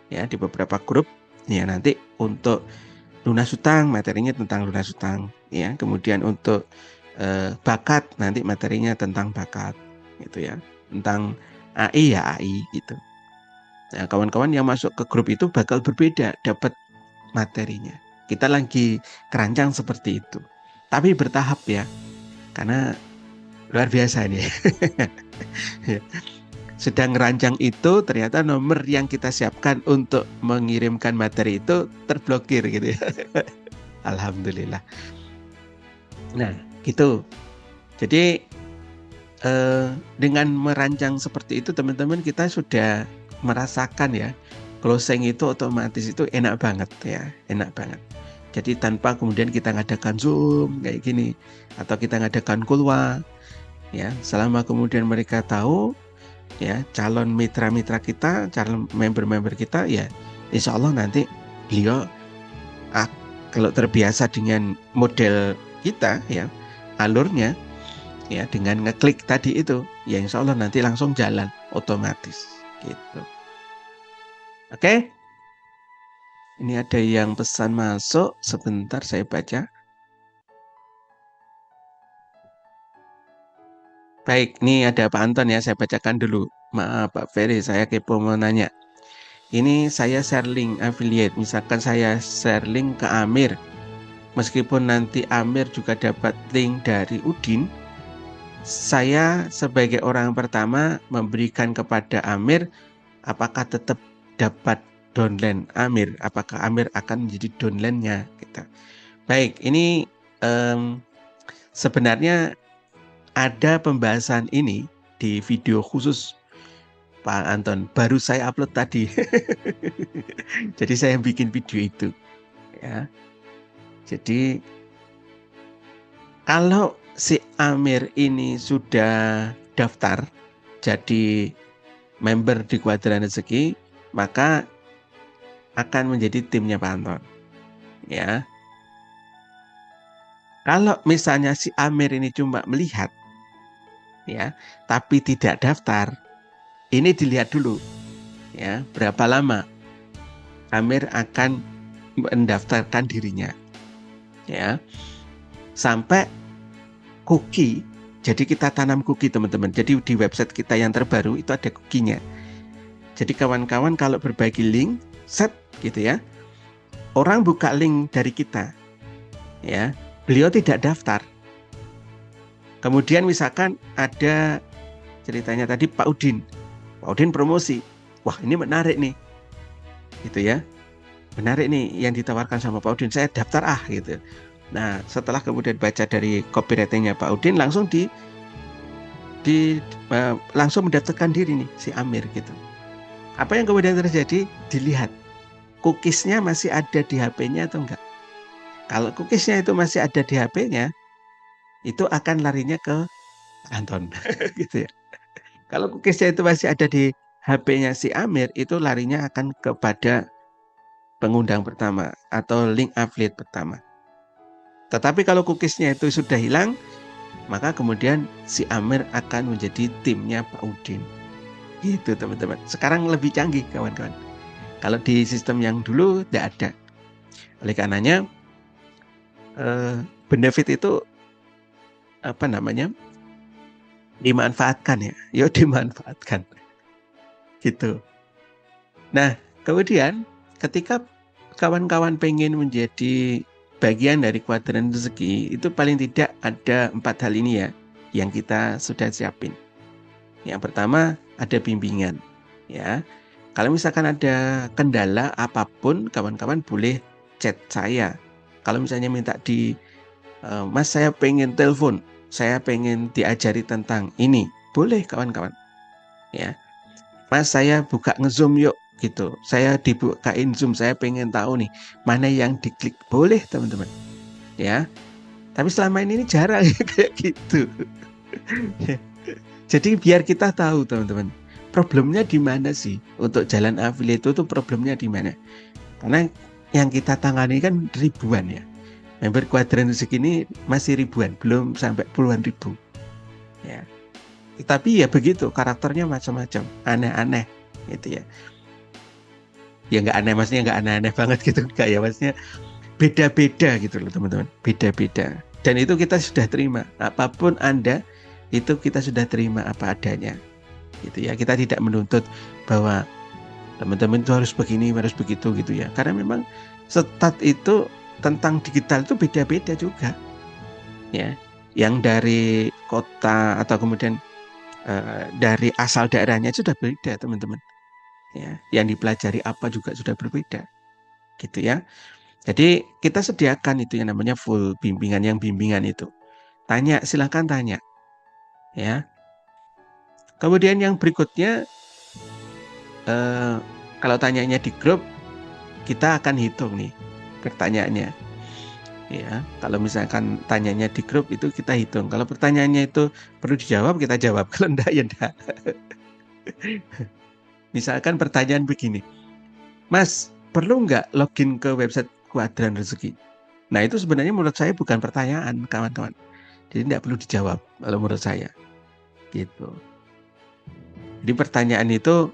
Ya di beberapa grup, ya nanti untuk lunas hutang materinya tentang lunas hutang, ya. Kemudian untuk bakat nanti materinya tentang bakat, gitu ya. Tentang AI ya AI gitu. Nah kawan-kawan yang masuk ke grup itu bakal berbeda dapat materinya. Kita lagi kerancang seperti itu. Tapi bertahap ya, karena luar biasa nih. sedang ngerancang itu, ternyata nomor yang kita siapkan untuk mengirimkan materi itu terblokir gitu ya. Alhamdulillah. Nah, gitu. Jadi dengan merancang seperti itu teman-teman, kita sudah merasakan ya, closing itu otomatis itu enak banget ya, enak banget. Jadi tanpa kemudian kita ngadakan Zoom kayak gini, atau kita ngadakan kulwa ya, selama kemudian mereka tahu ya, calon mitra-mitra kita, calon member-member kita ya, insya Allah nanti beliau kalau terbiasa dengan model kita ya, alurnya ya, dengan ngeklik tadi itu ya, insya Allah nanti langsung jalan otomatis gitu. Oke, ini ada yang pesan masuk, sebentar saya baca. Baik, ini ada Pak Anton ya, saya bacakan dulu. Maaf Pak Ferry, saya kepo mau nanya. Ini saya share link affiliate, misalkan saya share link ke Amir, meskipun nanti Amir juga dapat link dari Udin, saya sebagai orang pertama memberikan kepada Amir, apakah tetap dapat downline Amir? Apakah Amir akan menjadi downline-nya? Gitu. Baik, ini sebenarnya ada pembahasan ini di video khusus Pak Anton. Baru saya upload tadi. Jadi saya bikin video itu. Ya. Jadi kalau si Amir ini sudah daftar jadi member di Kuadran Rezeki, maka akan menjadi timnya Pak Anton. Ya. Kalau misalnya si Amir ini cuma melihat ya, tapi tidak daftar, ini dilihat dulu ya, berapa lama Amir akan mendaftarkan dirinya. Ya. Sampai cookie. Jadi kita tanam cookie teman-teman. Jadi di website kita yang terbaru itu ada cookie-nya. Jadi kawan-kawan kalau berbagi link, set gitu ya. Orang buka link dari kita. Ya, beliau tidak daftar. Kemudian misalkan ada ceritanya tadi Pak Udin. Pak Udin promosi. Wah, ini menarik nih. Gitu ya. Menarik nih yang ditawarkan sama Pak Udin. Saya daftar gitu. Nah, setelah kemudian baca dari copywriting-nya Pak Udin, langsung langsung mendaftarkan diri nih si Amir gitu. Apa yang kemudian terjadi? Dilihat cookies-nya masih ada di HP-nya atau enggak. Kalau cookies-nya itu masih ada di HP-nya, itu akan larinya ke Anton gitu ya. Kalau cookies-nya itu masih ada di HP-nya si Amir, itu larinya akan kepada pengundang pertama atau link affiliate pertama. Tetapi kalau cookies-nya itu sudah hilang, maka kemudian si Amir akan menjadi timnya Pak Udin. Gitu teman-teman. Sekarang lebih canggih kawan-kawan. Kalau di sistem yang dulu tidak ada. Oleh karenanya benefit itu dimanfaatkan ya. Yo dimanfaatkan. Gitu. Nah, kemudian ketika kawan-kawan pengen menjadi bagian dari Kuadran Rezeki, itu paling tidak ada 4 hal ini ya yang kita sudah siapin. Yang pertama ada bimbingan ya. Kalau misalkan ada kendala apapun, kawan-kawan boleh chat saya. Kalau misalnya minta Mas saya pengen telepon, saya pengen diajari tentang ini, boleh kawan-kawan ya. Mas saya buka nge-zoom yuk gitu, saya dibukain zoom, saya pengen tahu nih mana yang diklik, boleh teman-teman ya. Tapi selama ini jarang kayak gitu. Jadi biar kita tahu teman-teman, problemnya di mana sih untuk jalan affiliate itu problemnya di mana? Karena yang kita tangani kan ribuan ya. Member Kuadran Rezeki ini masih ribuan, belum sampai puluhan ribu. Ya. Tapi ya begitu, karakternya macam-macam, aneh-aneh gitu ya. Ya nggak aneh, maksudnya nggak aneh-aneh banget gitu, enggak ya, maksudnya beda-beda gitu loh teman-teman, beda-beda. Dan itu kita sudah terima, apapun Anda itu kita sudah terima apa adanya gitu ya. Kita tidak menuntut bahwa teman-teman itu harus begini, harus begitu gitu ya, karena memang stat itu tentang digital itu beda-beda juga ya. Yang dari kota atau kemudian dari asal daerahnya itu sudah berbeda, teman-teman. Ya, yang dipelajari apa juga sudah berbeda, gitu ya. Jadi kita sediakan itu yang namanya full bimbingan, yang bimbingan itu. Tanya, silahkan tanya, ya. Kemudian yang berikutnya, kalau tanyanya di grup, kita akan hitung nih pertanyaannya. Ya, kalau misalkan tanyanya di grup itu kita hitung. Kalau pertanyaannya itu perlu dijawab, kita jawab. Kalau enggak, ya enggak. Misalkan pertanyaan begini, Mas, perlu nggak login ke website Kuadran Rezeki? Nah, itu sebenarnya menurut saya bukan pertanyaan, kawan-kawan. Jadi tidak perlu dijawab kalau menurut saya. Gitu. Jadi pertanyaan itu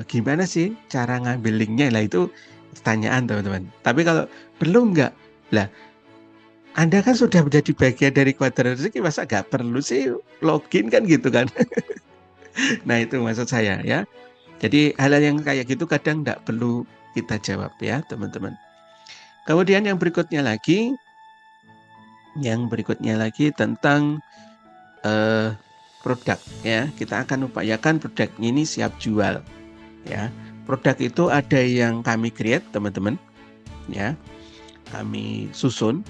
gimana sih cara ngambil linknya? Lah itu pertanyaan, teman-teman. Tapi kalau perlu nggak? Lah, Anda kan sudah menjadi bagian dari Kuadran Rezeki, masa nggak perlu sih login kan gitu kan? Nah, itu maksud saya ya. Jadi hal-hal yang kayak gitu kadang nggak perlu kita jawab ya, teman-teman. Kemudian yang berikutnya lagi tentang produk ya. Kita akan upayakan produk ini siap jual ya. Produk itu ada yang kami create, teman-teman ya. Kami susun.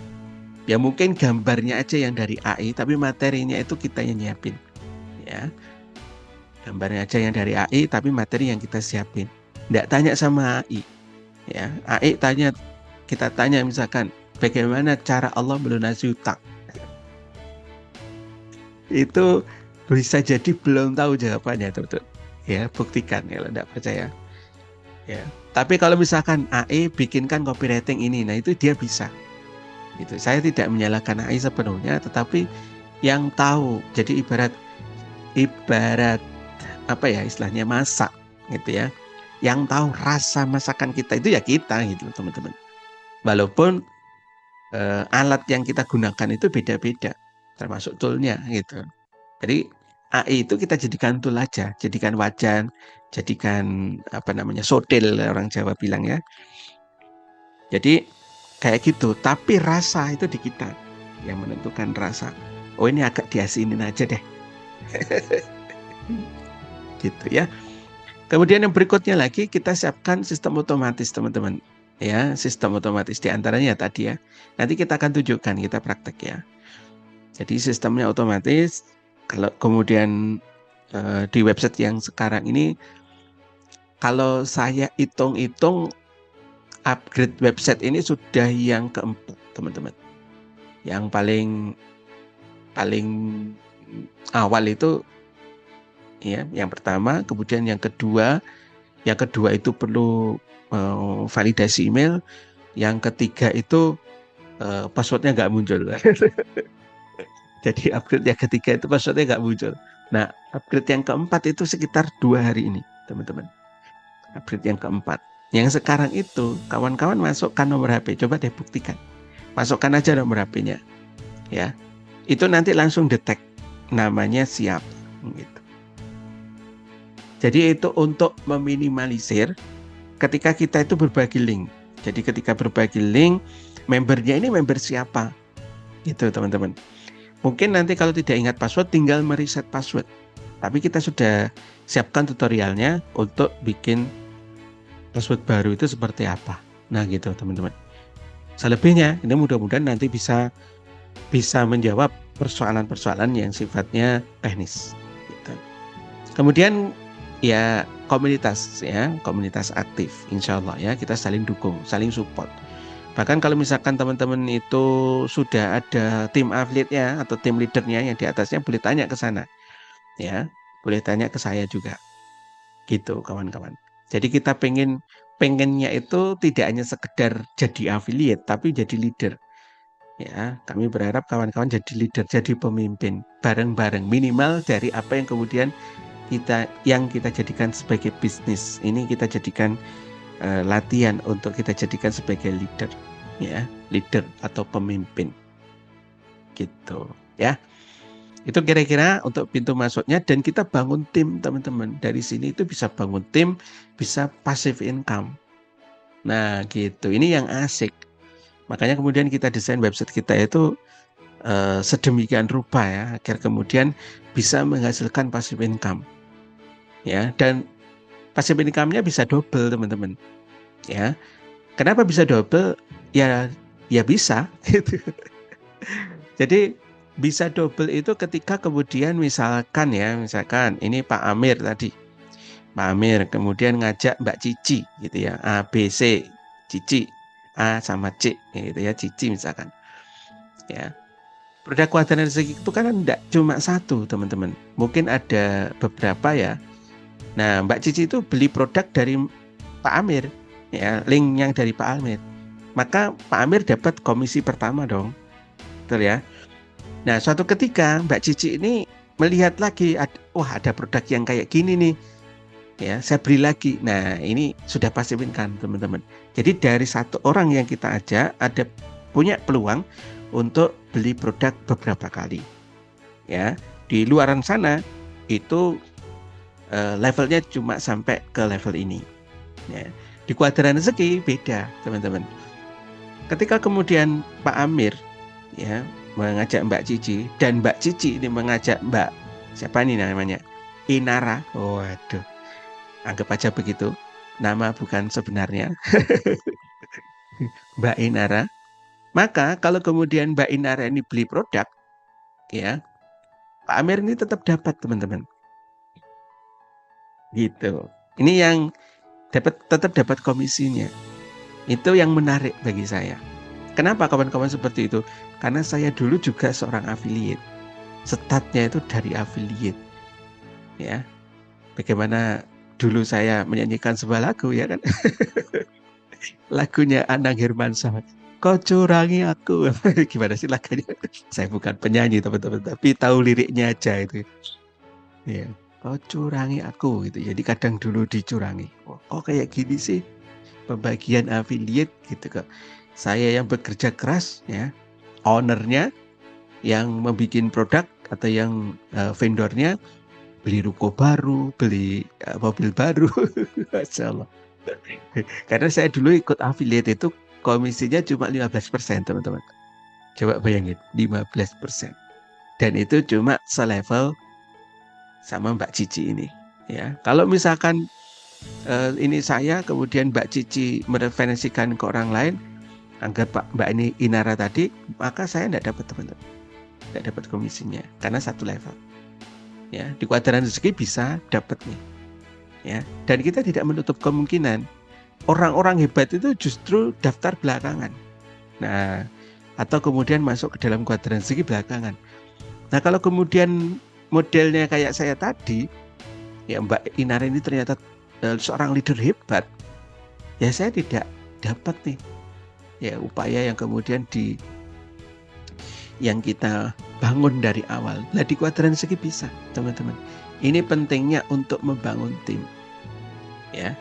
Ya mungkin gambarnya aja yang dari AI, tapi materinya itu kita yang nyiapin ya. Gambarnya aja yang dari AI, tapi materi yang kita siapin. Nggak tanya sama AI ya. AI kita tanya misalkan bagaimana cara Allah melunasi utang. Itu bisa jadi belum tahu jawabannya, teman-teman. Ya, buktikan kalau tidak percaya. Ya. Tapi kalau misalkan AI bikinkan copywriting ini, nah itu dia bisa. Itu saya tidak menyalahkan AI sepenuhnya, tetapi yang tahu. Jadi ibarat apa ya istilahnya masak gitu ya. Yang tahu rasa masakan kita itu ya kita gitu, teman-teman. Walaupun alat yang kita gunakan itu beda-beda, termasuk toolnya gitu. Jadi AI itu kita jadikan tool aja, jadikan wajan, jadikan apa namanya sotil orang Jawa bilang ya. Jadi kayak gitu, tapi rasa itu di kita yang menentukan rasa. Oh ini agak diasinin aja deh, gitu ya. Kemudian yang berikutnya lagi kita siapkan sistem otomatis, teman-teman. Ya, sistem otomatis diantaranya tadi ya. Nanti kita akan tunjukkan, kita praktek ya. Jadi sistemnya otomatis. Kalau kemudian di website yang sekarang ini, kalau saya hitung-hitung upgrade website ini sudah yang keempat, teman-teman. Yang paling awal itu ya, yang pertama, kemudian yang kedua itu perlu validasi email, yang ketiga itu passwordnya nggak muncul. Jadi upgrade yang ketiga itu passwordnya nggak muncul. Nah, upgrade yang keempat itu sekitar 2 hari ini, teman-teman. Upgrade yang keempat. Yang sekarang itu, kawan-kawan masukkan nomor HP. Coba deh buktikan. Masukkan aja nomor HP-nya. Ya, itu nanti langsung detect namanya siap. Gitu. Jadi itu untuk meminimalisir ketika kita itu berbagi link. Jadi ketika berbagi link, membernya ini member siapa? Gitu, teman-teman. Mungkin nanti kalau tidak ingat password, tinggal mereset password. Tapi kita sudah siapkan tutorialnya untuk bikin password baru itu seperti apa. Nah gitu teman-teman. Selebihnya ini mudah-mudahan nanti bisa menjawab persoalan-persoalan yang sifatnya teknis. Gitu. Kemudian ya komunitas aktif. Insya Allah ya kita saling dukung, saling support. Bahkan kalau misalkan teman-teman itu sudah ada tim affiliate-nya atau tim leadernya yang di atasnya, boleh tanya ke sana. Ya, boleh tanya ke saya juga. Gitu, kawan-kawan. Jadi kita pengennya itu tidak hanya sekedar jadi affiliate, tapi jadi leader. Ya, kami berharap kawan-kawan jadi leader, jadi pemimpin bareng-bareng, minimal dari apa yang kemudian kita jadikan sebagai bisnis. Ini kita jadikan latihan untuk kita jadikan sebagai leader, ya, leader atau pemimpin, gitu, ya. Itu kira-kira untuk pintu masuknya, dan kita bangun tim, teman-teman. Dari sini itu bisa bangun tim, bisa passive income. Nah, gitu. Ini yang asik. Makanya kemudian kita desain website kita itu sedemikian rupa ya agar kemudian bisa menghasilkan passive income ya, dan passive income-nya bisa double teman-teman ya. Kenapa bisa double? Ya bisa gitu. Jadi bisa double itu ketika kemudian misalkan ini Pak Amir tadi, Pak Amir kemudian ngajak Mbak Cici gitu ya, A B C, Cici A sama C gitu ya, Cici misalkan ya. Produk kuadran rezeki itu kan tidak cuma satu teman-teman, mungkin ada beberapa ya. Nah Mbak Cici itu beli produk dari Pak Amir ya, link yang dari Pak Amir, maka Pak Amir dapat komisi pertama dong, betul ya. Nah suatu ketika Mbak Cici ini melihat lagi, wah ada produk yang kayak gini nih ya, saya beli lagi. Nah ini sudah passive income teman-teman. Jadi dari satu orang yang kita ajak ada punya peluang untuk beli produk beberapa kali ya. Di luaran sana itu levelnya cuma sampai ke level ini ya. Di kuadran rezeki beda teman-teman. Ketika kemudian Pak Amir ya mengajak Mbak Cici, dan Mbak Cici ini mengajak Mbak siapa nih namanya, Inara. Waduh, anggap aja begitu, nama bukan sebenarnya. Mbak Inara. Maka kalau kemudian Mbak Inara ini beli produk ya, Pak Amir ini tetap dapat teman-teman gitu. Ini yang tetap dapat komisinya. Itu yang menarik bagi saya. Kenapa kawan-kawan seperti itu? Karena saya dulu juga seorang affiliate. Statnya itu dari affiliate ya. Bagaimana dulu saya menyanyikan sebuah lagu ya kan. Lagunya Anang Hermansyah, kau curangi aku. Gimana sih lagunya? Saya bukan penyanyi teman-teman, tapi tahu liriknya aja itu ya. Kau curangi aku gitu. Jadi kadang dulu dicurangi. Kok kayak gini sih pembagian affiliate gitu kok. Saya yang bekerja keras ya, ownernya yang membuat produk atau yang vendornya beli ruko baru, beli mobil baru. Masya Allah. Karena saya dulu ikut affiliate itu komisinya cuma 15% teman-teman. Coba bayangin 15%. Dan itu cuma selevel sama Mbak Cici ini ya. Kalau misalkan ini saya kemudian Mbak Cici mereferensikan ke orang lain, anggap Mbak ini Inara tadi, maka saya tidak dapat teman-teman, tidak dapat komisinya karena satu level ya. Di kuadran rezeki bisa dapat nih ya, dan kita tidak menutup kemungkinan orang-orang hebat itu justru daftar belakangan, nah atau kemudian masuk ke dalam kuadran rezeki belakangan. Nah kalau kemudian modelnya kayak saya tadi ya, Mbak Inara ini ternyata seorang leader hebat ya, saya tidak dapat nih ya upaya yang kemudian yang kita bangun dari awal. Nah di kuadran rezeki bisa teman-teman. Ini pentingnya untuk membangun tim ya.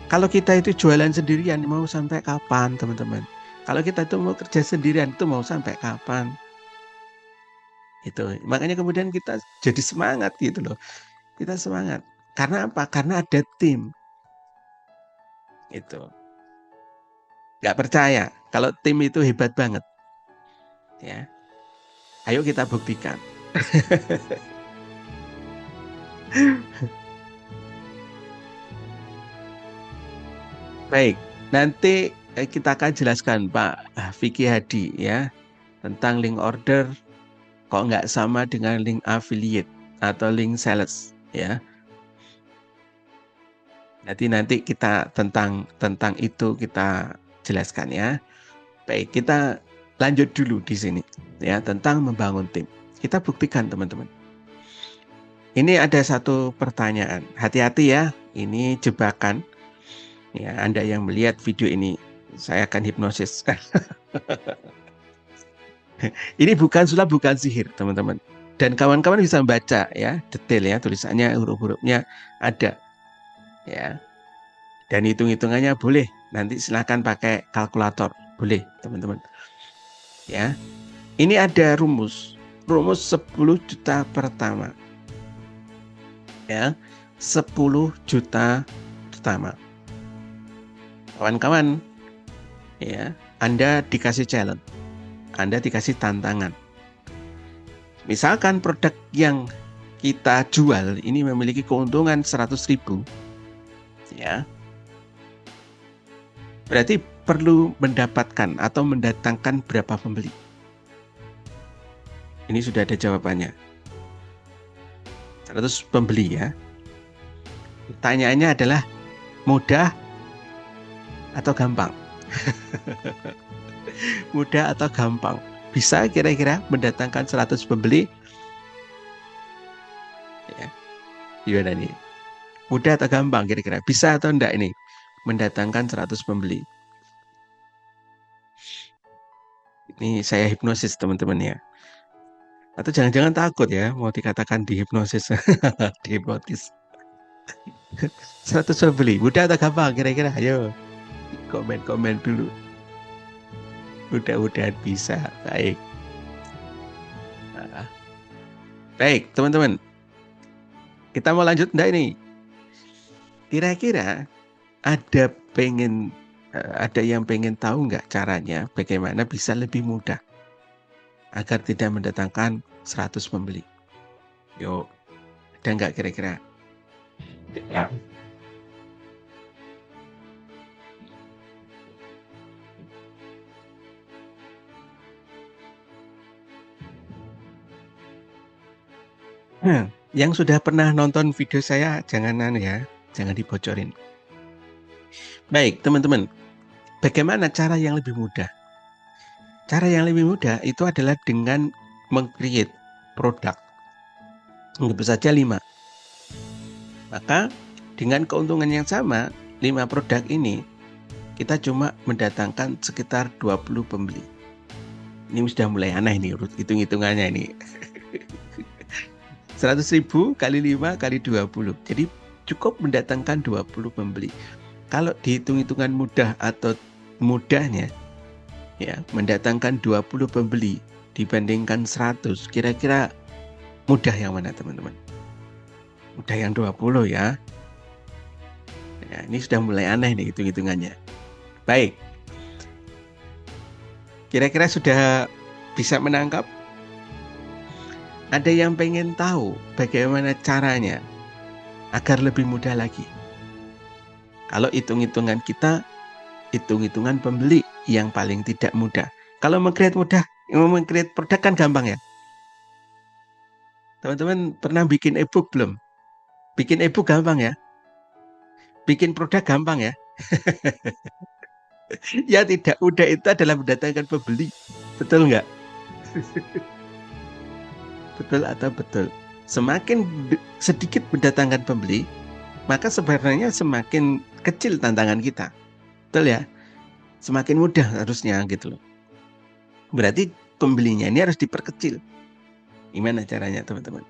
Kalau kita itu jualan sendirian mau sampai kapan teman-teman? Kalau kita itu mau kerja sendirian itu mau sampai kapan? Itu makanya kemudian kita jadi semangat gitu loh. Kita semangat. Karena apa? Karena ada tim. Itu. Gak percaya kalau tim itu hebat banget. Ya. Ayo kita buktikan. Baik, nanti kita akan jelaskan Pak Vicky Hadi ya tentang link order kok nggak sama dengan link affiliate atau link sales ya. Nanti kita tentang itu kita jelaskan ya. Baik, kita lanjut dulu di sini ya tentang membangun tim. Kita buktikan teman-teman. Ini ada satu pertanyaan. Hati-hati ya, ini jebakan. Ya, Anda yang melihat video ini, saya akan hipnosis. Ini bukan sulap, bukan sihir, teman-teman. Dan kawan-kawan bisa membaca ya, detail ya, tulisannya, huruf-hurufnya ada. Ya. Dan hitung-hitungannya boleh. Nanti silakan pakai kalkulator, boleh, teman-teman. Ya. Ini ada rumus 10 juta pertama. Ya. 10 juta pertama. Kawan-kawan, ya, Anda dikasih challenge. Anda dikasih tantangan. Misalkan produk yang kita jual ini memiliki keuntungan 100.000, ya, berarti perlu mendapatkan atau mendatangkan berapa pembeli? Ini sudah ada jawabannya. 100 pembeli ya. Pertanyaannya adalah mudah atau gampang? Mudah atau gampang? Bisa kira-kira mendatangkan 100 pembeli? Ya. Gimana nih? Mudah atau gampang kira-kira? Bisa atau enggak ini mendatangkan 100 pembeli? Ini saya hipnosis teman-teman ya. Atau jangan-jangan takut ya mau dikatakan dihipnosis. Dihipnotis. 100 pembeli. Mudah atau gampang kira-kira? Ayo komen-komen dulu. Mudah-mudahan bisa. Baik. Nah, baik teman-teman. Kita mau lanjut enggak ini? Kira-kira ada yang pengen tahu nggak caranya bagaimana bisa lebih mudah agar tidak mendatangkan 100 pembeli? Yuk, ada nggak kira-kira? Ya. Yang sudah pernah nonton video saya jangan dibocorin. Baik, teman-teman. Bagaimana cara yang lebih mudah? Cara yang lebih mudah itu adalah dengan meng-create produk. Anggap saja 5. Maka dengan keuntungan yang sama, 5 produk ini kita cuma mendatangkan sekitar 20 pembeli. Ini sudah mulai aneh nih hitung-hitungannya ini. 100.000 kali 5 kali 20. Jadi cukup mendatangkan 20 pembeli. Kalau dihitung-hitungan mudah atau mudahnya, ya, mendatangkan 20 pembeli dibandingkan 100, kira-kira mudah yang mana teman-teman? Mudah yang 20 ya. Ya, ini sudah mulai aneh nih hitung-hitungannya. Baik. Kira-kira sudah bisa menangkap? Ada yang pengen tahu bagaimana caranya agar lebih mudah lagi? Kalau hitung-hitungan kita, hitung-hitungan pembeli yang paling tidak mudah. Kalau meng-create produk kan gampang ya. Teman-teman pernah bikin e-book belum? Bikin e-book gampang ya. Bikin produk gampang ya. Ya tidak mudah itu adalah mendatangkan pembeli. Betul nggak? Betul atau betul? Semakin sedikit mendatangkan pembeli, maka sebenarnya semakin kecil tantangan kita. Betul ya? Semakin mudah harusnya gitu loh. Berarti pembelinya ini harus diperkecil. Gimana caranya teman-teman?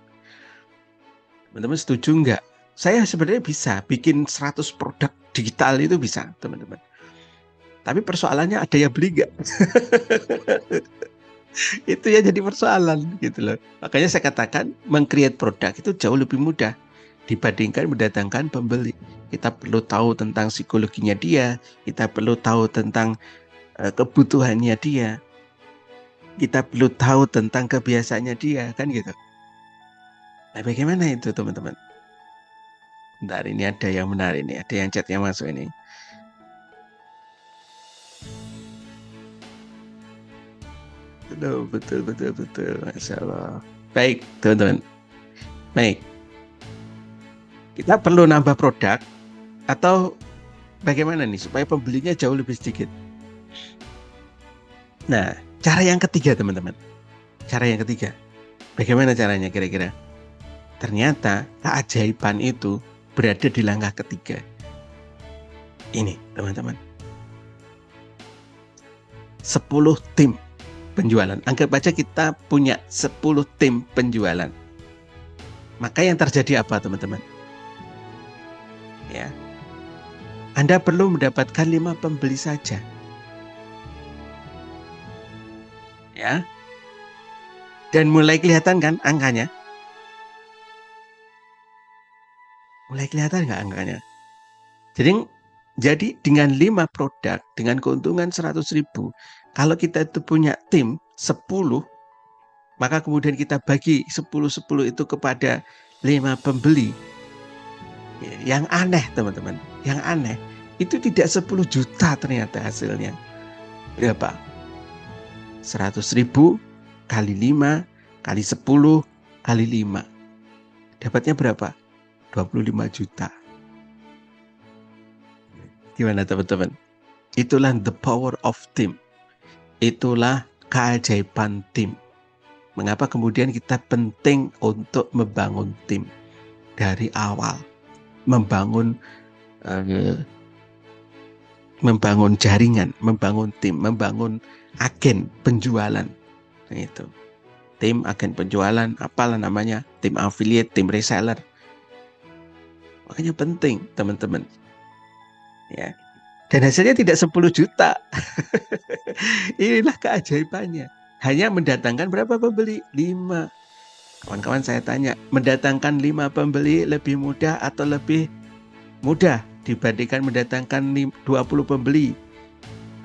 Teman-teman setuju nggak? Saya sebenarnya bisa bikin 100 produk digital itu bisa teman-teman. Tapi persoalannya ada yang beli nggak? Itu ya jadi persoalan gitu loh. Makanya saya katakan meng-create produk itu jauh lebih mudah dibandingkan mendatangkan pembeli. Kita perlu tahu tentang psikologinya dia, kita perlu tahu tentang kebutuhannya dia, kita perlu tahu tentang kebiasaannya dia, kan gitu. Nah, bagaimana itu teman-teman? Bentar, ini ada yang menarik nih, ada yang chat yang masuk ini. Betul, Masya Allah. Baik, teman-teman. Baik. Kita perlu nambah produk atau bagaimana nih supaya pembelinya jauh lebih sedikit? Nah, cara yang ketiga teman-teman. Cara yang ketiga. Bagaimana caranya kira-kira? Ternyata keajaiban itu berada di langkah ketiga. Ini teman-teman. 10 tim penjualan. Anggap aja kita punya 10 tim penjualan. Maka yang terjadi apa teman-teman? Ya, Anda perlu mendapatkan 5 pembeli saja. Ya. Dan mulai kelihatan kan angkanya? Mulai kelihatan nggak angkanya? Jadi dengan 5 produk, dengan keuntungan 100.000, kalau kita itu punya tim 10, maka kemudian kita bagi 10-10 itu kepada 5 pembeli. Yang aneh teman-teman, yang aneh itu tidak 10 juta ternyata hasilnya. Berapa? 100.000 kali 5 kali 10 kali 5. Dapatnya berapa? 25 juta. Gimana teman-teman? Itulah the power of team. Itulah keajaiban tim. Mengapa kemudian kita penting untuk membangun tim dari awal, membangun jaringan, membangun tim, membangun agen penjualan. Nah, itu tim agen penjualan, apalah namanya, tim affiliate, tim reseller. Makanya penting teman-teman. Ya. Dan hasilnya tidak 10 juta. Inilah keajaibannya. Hanya mendatangkan berapa pembeli? 5. Kawan-kawan saya tanya, mendatangkan 5 pembeli lebih mudah atau lebih mudah dibandingkan mendatangkan 20 pembeli?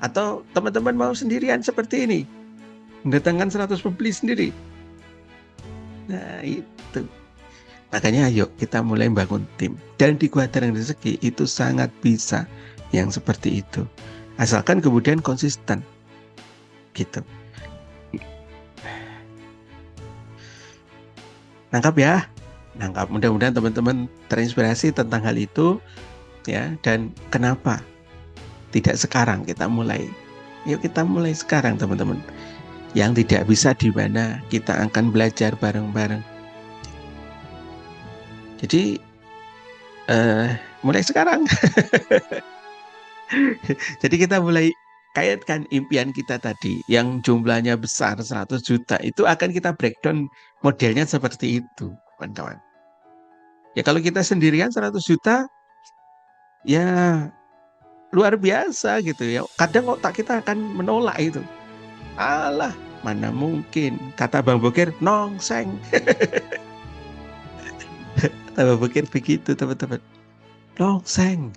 Atau teman-teman mau sendirian seperti ini? Mendatangkan 100 pembeli sendiri? Nah itu. Makanya ayo kita mulai bangun tim. Dan di Kuadran Rezeki itu sangat bisa yang seperti itu. Asalkan kemudian konsisten. Gitu. Nangkap ya? Nangkap. Mudah-mudahan teman-teman terinspirasi tentang hal itu. Ya, dan kenapa tidak sekarang kita mulai? Yuk kita mulai sekarang teman-teman. Yang tidak bisa di mana kita akan belajar bareng-bareng. Jadi mulai sekarang. Jadi kita mulai kaitkan impian kita tadi yang jumlahnya besar 100 juta itu akan kita breakdown modelnya seperti itu, kawan-kawan. Ya kalau kita sendirian 100 juta ya luar biasa gitu ya. Kadang otak kita akan menolak itu. Alah, mana mungkin, kata Bang Bokir, nongseng. Kata Bang Bokir begitu teman-teman. Nongseng.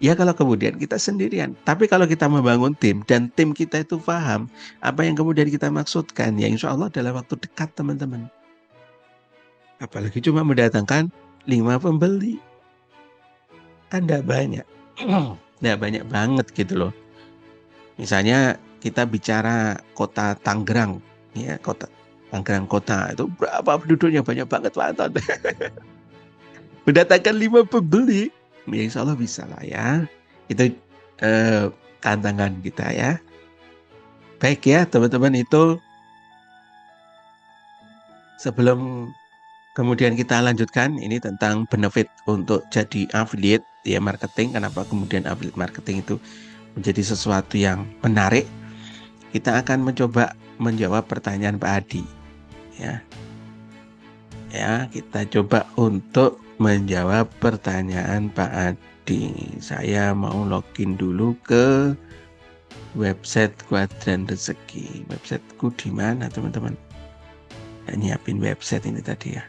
Ya kalau kemudian kita sendirian. Tapi kalau kita membangun tim dan tim kita itu paham apa yang kemudian kita maksudkan, ya insya Allah dalam waktu dekat teman-teman. Apalagi cuma mendatangkan 5 pembeli. Kan tidak banyak. Tidak banyak banget gitu loh. Misalnya kita bicara kota Tangerang. Ya, kota Tangerang kota itu berapa penduduknya, banyak banget Pak. Mendatangkan 5 pembeli. Ya insya Allah bisa lah ya. Itu tantangan kita ya. Baik ya teman-teman, itu sebelum kemudian kita lanjutkan ini tentang benefit untuk jadi affiliate ya marketing. Kenapa kemudian affiliate marketing itu menjadi sesuatu yang menarik. Kita akan mencoba menjawab pertanyaan Pak Adi. Ya, kita coba untuk menjawab pertanyaan Pak Adi. Saya mau login dulu ke website Kuadran Rezeki. Websiteku di mana teman-teman? Nyiapin website ini tadi ya.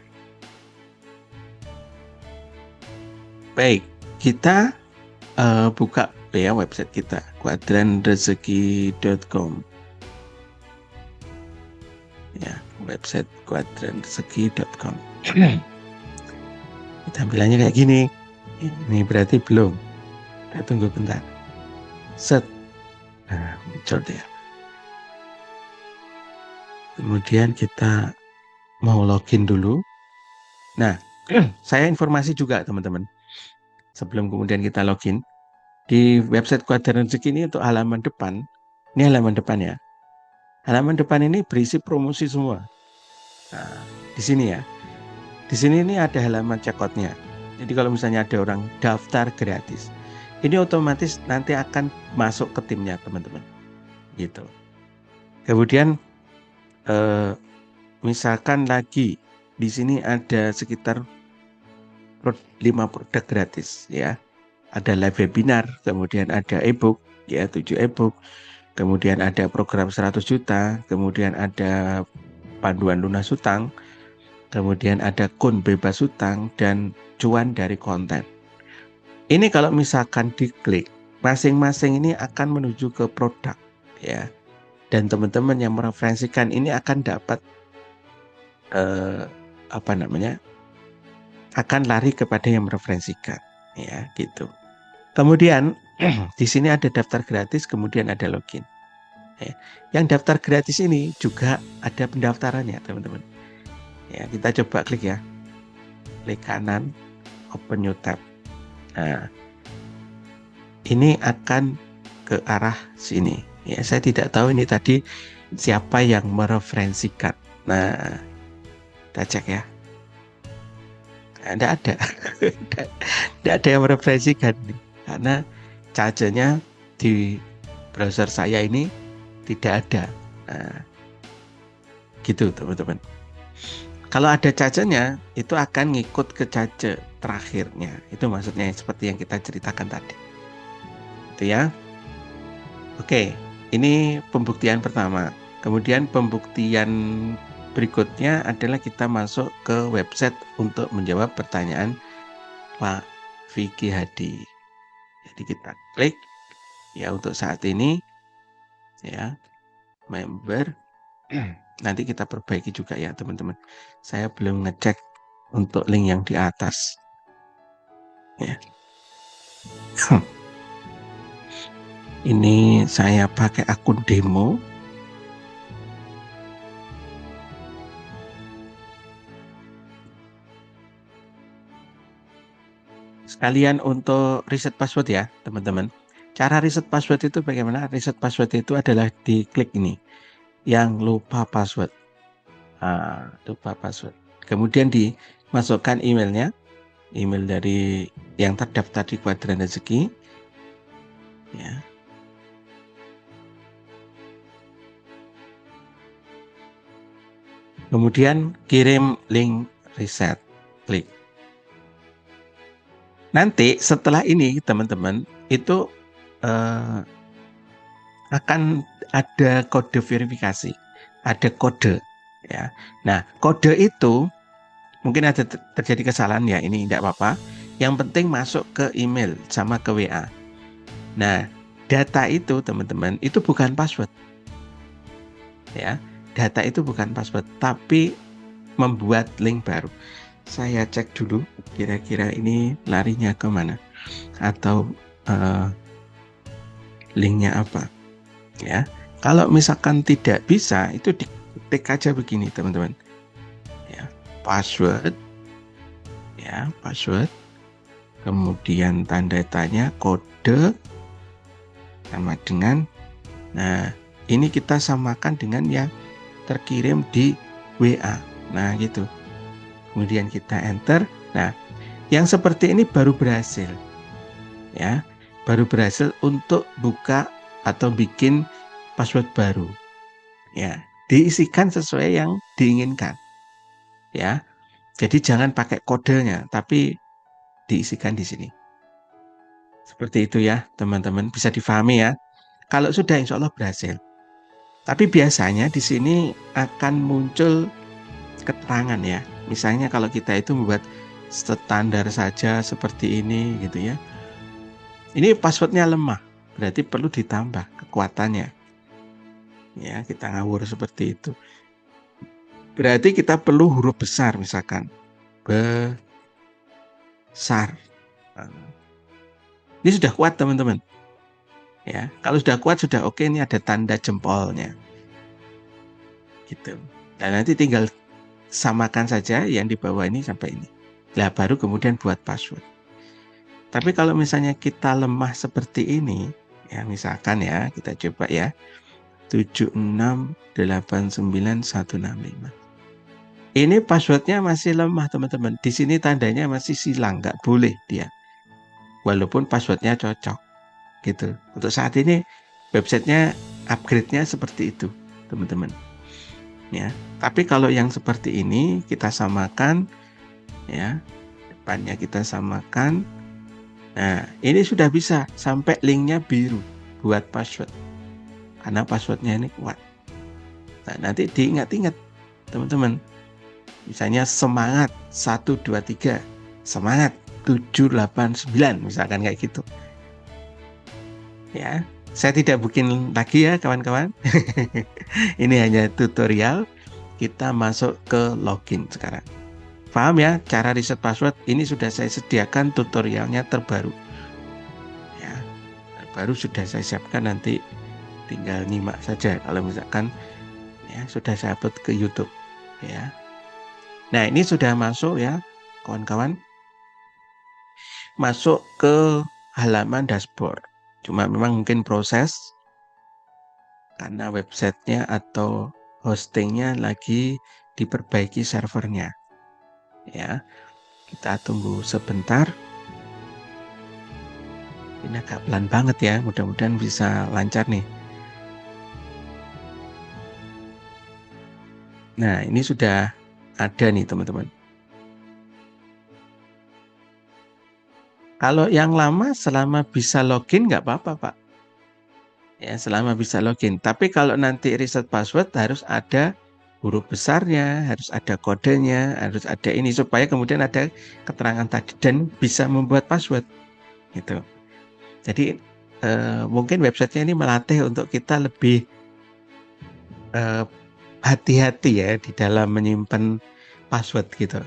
Baik, kita buka ya website kita, kuadranrezeki.com. Ya, website kuadranrezeki.com. Tampilannya kayak gini. Ini berarti belum. Kita tunggu bentar. Set. Nah, muncul dia. Kemudian kita mau login dulu. Nah, saya informasi juga teman-teman. Sebelum kemudian kita login, di website Kuadran Rezeki ini untuk halaman depan. Ini halaman depan ya. Halaman depan ini berisi promosi semua. Nah, di sini ya. Di sini ini ada halaman checkoutnya. Jadi kalau misalnya ada orang daftar gratis, ini otomatis nanti akan masuk ke timnya teman-teman. Gitu. Kemudian misalkan lagi di sini ada sekitar 5 produk gratis ya. Ada live webinar, kemudian ada ebook ya 7 ebook. Kemudian ada program 100 juta, kemudian ada panduan lunas hutang, kemudian ada kun bebas hutang, dan cuan dari konten. Ini kalau misalkan diklik, masing-masing ini akan menuju ke produk ya. Dan teman-teman yang mereferensikan ini akan dapat apa namanya, akan lari kepada yang mereferensikan, ya gitu. Kemudian di sini ada daftar gratis, kemudian ada login. Ya. Yang daftar gratis ini juga ada pendaftarannya, teman-teman. Ya, kita coba klik ya, klik kanan, open new tab. Nah, ini akan ke arah sini. Ya, saya tidak tahu ini tadi siapa yang mereferensikan. Nah, kita cek ya. Nah, tidak ada, tidak ada yang mereferensikan nih, karena chargernya di browser saya ini tidak ada. Nah, gitu teman-teman. Kalau ada chargernya, itu akan ngikut ke charger terakhirnya. Itu maksudnya seperti yang kita ceritakan tadi. Itu ya. Oke, ini pembuktian pertama. Kemudian pembuktian berikutnya adalah kita masuk ke website untuk menjawab pertanyaan Pak Vicky Hadi. Jadi kita klik ya untuk saat ini ya, member. Nanti kita perbaiki juga ya teman-teman. Saya belum ngecek untuk link yang di atas. Ya. Ini saya pakai akun demo. Sekalian untuk reset password ya teman-teman. Cara reset password itu bagaimana? Reset password itu adalah diklik ini, yang lupa password. Lupa password. Kemudian dimasukkan emailnya, email dari yang terdaftar di Kuadran Rezeki. Ya. Kemudian kirim link reset, klik. Nanti setelah ini teman-teman itu akan ada kode verifikasi, ada kode ya. Nah kode itu mungkin ada terjadi kesalahan ya, ini tidak apa-apa. Yang penting masuk ke email sama ke WA. Nah data itu teman-teman itu bukan password ya. Data itu bukan password, tapi membuat link baru. Saya cek dulu kira-kira ini larinya kemana atau linknya apa ya. Kalau misalkan tidak bisa, itu diketik aja begini teman-teman ya, password ya, password, kemudian tanda tanya, kode sama dengan, nah ini kita samakan dengan yang terkirim di WA. Nah gitu, kemudian kita enter. Nah yang seperti ini baru berhasil ya, baru berhasil untuk buka atau bikin password baru ya, diisikan sesuai yang diinginkan ya. Jadi jangan pakai kodenya, tapi diisikan di sini. Seperti itu ya teman-teman, bisa difahami ya. Kalau sudah insya Allah berhasil. Tapi biasanya di sini akan muncul keterangan ya. Misalnya kalau kita itu membuat standar saja seperti ini gitu ya. Ini passwordnya lemah, berarti perlu ditambah kekuatannya. Ya, kita ngawur seperti itu. Berarti kita perlu huruf besar misalkan. Besar. Ini sudah kuat teman-teman. Ya, kalau sudah kuat sudah oke, ini ada tanda jempolnya. Gitu. Dan nanti tinggal samakan saja yang di bawah ini sampai ini. Nah, baru kemudian buat password. Tapi kalau misalnya kita lemah seperti ini, ya misalkan ya, kita coba ya. 7689165. Ini passwordnya masih lemah teman-teman. Di sini tandanya masih silang, nggak boleh dia. Walaupun passwordnya cocok, gitu. Untuk saat ini websitenya upgrade-nya seperti itu, teman-teman. Ya. Tapi kalau yang seperti ini kita samakan, ya, depannya kita samakan. Nah, ini sudah bisa sampai linknya biru buat password, karena passwordnya ini kuat. Nah, nanti diingat-ingat, teman-teman. Misalnya semangat 123, semangat 789, misalkan kayak gitu. Ya, saya tidak bikin lagi ya kawan-kawan. Ini hanya tutorial. kita masuk ke login sekarang. Paham ya cara reset password? Ini sudah saya sediakan tutorialnya terbaru. Ya, terbaru sudah saya siapkan, nanti tinggal nyimak saja kalau misalkan ya sudah saya upload ke YouTube ya. Nah, ini sudah masuk ya kawan-kawan. Masuk ke halaman dashboard. Cuma memang mungkin proses karena websitenya atau hostingnya lagi diperbaiki servernya. Ya, kita tunggu sebentar. Ini agak pelan banget ya, mudah-mudahan bisa lancar nih. Nah, ini sudah ada nih teman-teman. Kalau yang lama selama bisa login nggak apa-apa Pak. Ya, selama bisa login. Tapi kalau nanti reset password harus ada huruf besarnya, harus ada kodenya, harus ada ini supaya kemudian ada keterangan tadi dan bisa membuat password gitu. Jadi mungkin websitenya ini melatih untuk kita lebih hati-hati ya di dalam menyimpan password gitu.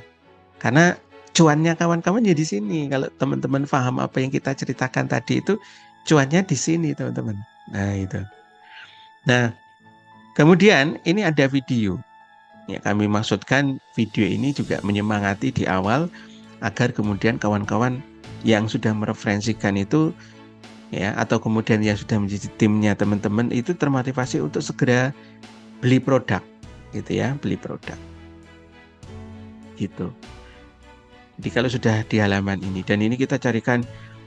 Karena cuannya kawan-kawan ya di sini. Kalau teman-teman paham apa yang kita ceritakan tadi itu, cuannya di sini teman-teman. Nah itu. Nah kemudian ini ada video. Ya, kami maksudkan video ini juga menyemangati di awal agar kemudian kawan-kawan yang sudah mereferensikan itu ya atau kemudian yang sudah menjadi timnya teman-teman itu termotivasi untuk segera beli produk gitu ya, beli produk. Gitu. Jadi kalau sudah di halaman ini dan ini kita carikan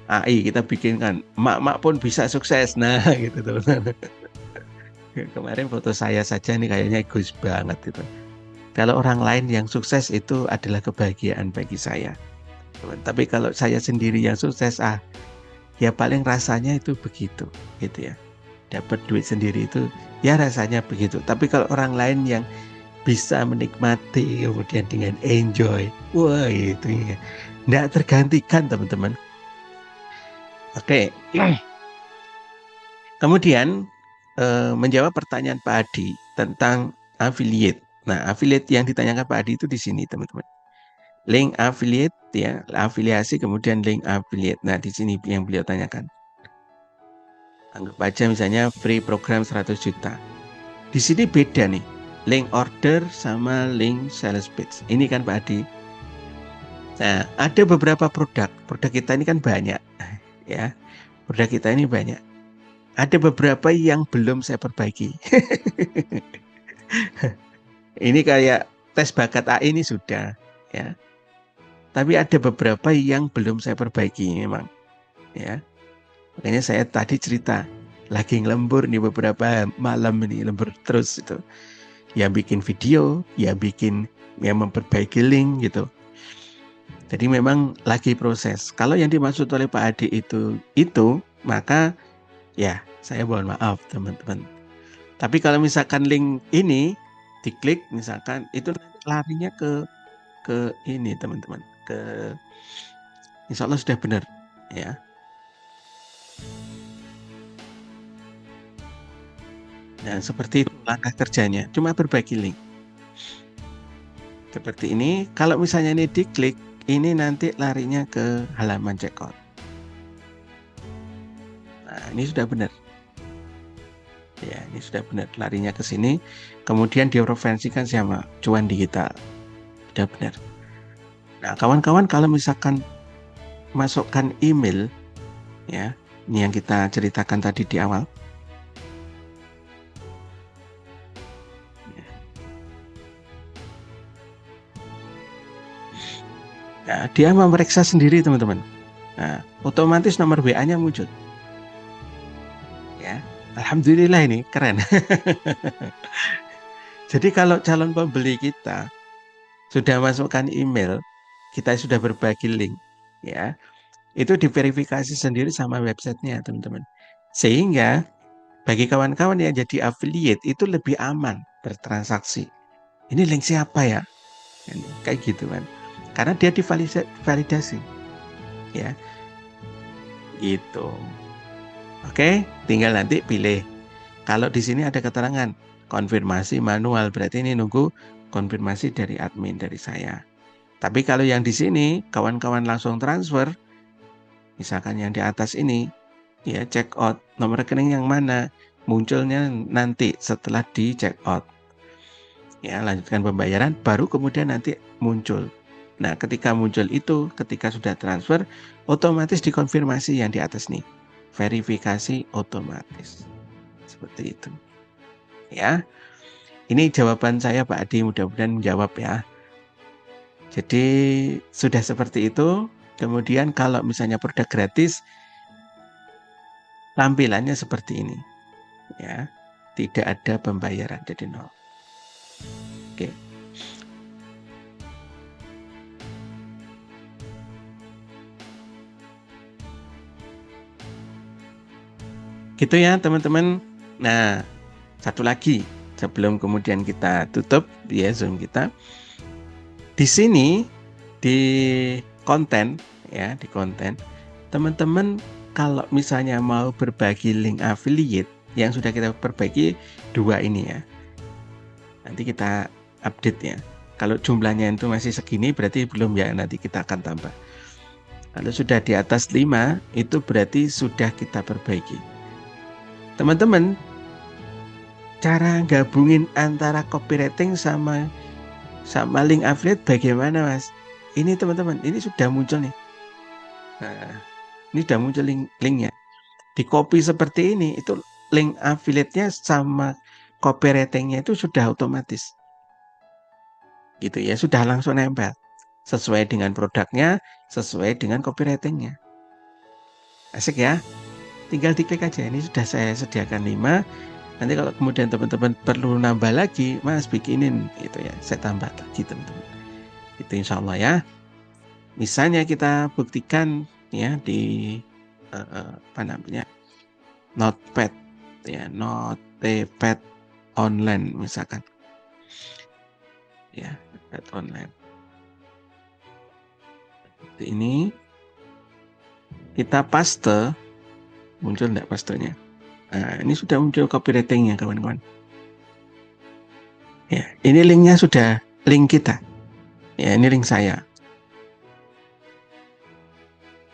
AI, kita bikinkan emak-emak pun bisa sukses. Nah, gitu teman-teman. Kemarin foto saya saja nih kayaknya egois banget gitu. Kalau orang lain yang sukses itu adalah kebahagiaan bagi saya. Tapi kalau saya sendiri yang sukses, ya paling rasanya itu begitu, gitu ya. Dapat duit sendiri itu, ya rasanya begitu. Tapi kalau orang lain yang bisa menikmati, kemudian dengan enjoy, wah itu ya, nggak tergantikan teman-teman. Oke, kemudian menjawab pertanyaan Pak Adi tentang affiliate. Nah, affiliate yang ditanyakan Pak Adi itu di sini, teman-teman. Link affiliate ya, afiliasi kemudian link affiliate. Nah, di sini yang beliau tanyakan. Anggap aja misalnya free program 100 juta. Di sini beda nih. Link order sama link sales page. Ini kan Pak Adi. Nah, ada beberapa produk. Produk kita ini kan banyak ya. Produk kita ini banyak. Ada beberapa yang belum saya perbaiki. Ini kayak tes bakat AI ini sudah ya. Tapi ada beberapa yang belum saya perbaiki memang ya. Makanya saya tadi cerita lagi ngelembur nih beberapa malam ini, lembur terus itu. Ya bikin video, ya bikin, ya memperbaiki link gitu. Jadi memang lagi proses. Kalau yang dimaksud oleh Pak Adi itu maka ya saya mohon maaf teman-teman. Tapi kalau misalkan link ini diklik misalkan itu larinya ke ini teman-teman, ke insya Allah sudah benar ya. Nah, seperti itu langkah kerjanya, cuma berbagi link. Seperti ini, kalau misalnya ini diklik, ini nanti larinya ke halaman checkout. Nah, ini sudah benar. Ya, ini sudah benar, larinya ke sini. Kemudian direferensikan sama cuan digital. Sudah benar. Nah, kawan-kawan kalau misalkan masukkan email, ya, ini yang kita ceritakan tadi di awal. Nah, dia memeriksa sendiri teman-teman. Nah, otomatis nomor WA-nya muncul. Ya, alhamdulillah ini keren. Jadi kalau calon pembeli kita sudah masukkan email, kita sudah berbagi link, ya, itu diverifikasi sendiri sama websitenya teman-teman. Sehingga bagi kawan-kawan yang jadi affiliate itu lebih aman bertransaksi. Ini link siapa ya? Kayak gitu kan. Karena dia divalidasi. Ya. Gitu. Oke, tinggal nanti pilih. Kalau di sini ada keterangan konfirmasi manual, berarti ini nunggu konfirmasi dari admin dari saya. Tapi kalau yang di sini kawan-kawan langsung transfer, misalkan yang di atas ini, ya check out nomor rekening yang mana, munculnya nanti setelah di check out. Ya, lanjutkan pembayaran, baru kemudian nanti muncul. Nah, ketika muncul itu, ketika sudah transfer, otomatis dikonfirmasi yang di atas nih. Verifikasi otomatis. Seperti itu. Ya, ini jawaban saya Pak Adi, mudah-mudahan menjawab ya. Jadi, sudah seperti itu. Kemudian kalau misalnya produk gratis, tampilannya seperti ini. Ya, tidak ada pembayaran, jadi nol. Oke. Gitu ya teman-teman. Nah, satu lagi sebelum kemudian kita tutup ya Zoom kita. Di sini di konten ya, di konten teman-teman kalau misalnya mau berbagi link affiliate yang sudah kita perbaiki 2 ini ya. Nanti kita update ya. Kalau jumlahnya itu masih segini berarti belum ya, nanti kita akan tambah. Kalau sudah di atas 5 itu berarti sudah kita perbaiki. Teman-teman, cara gabungin antara copywriting sama link affiliate bagaimana Mas? Ini teman-teman, ini sudah muncul nih. Nah, ini sudah muncul linknya. Di copy seperti ini, itu link affiliate-nya sama copywriting-nya itu sudah otomatis. Gitu ya, sudah langsung nempel. Sesuai dengan produknya, sesuai dengan copywriting-nya. Asik ya? Tinggal diklik aja, ini sudah saya sediakan 5. Nanti kalau kemudian teman-teman perlu nambah lagi, Mas bikinin gitu ya, saya tambah lagi teman-teman. Itu insya Allah ya. Misalnya kita buktikan ya di apa namanya Notepad ya, Notepad online misalkan ya, Notepad online. Seperti ini kita paste, muncul enggak pastenya? Nah, ini sudah muncul copywriting-nya kawan-kawan. Ya, ini linknya sudah link kita. Ya, ini link saya.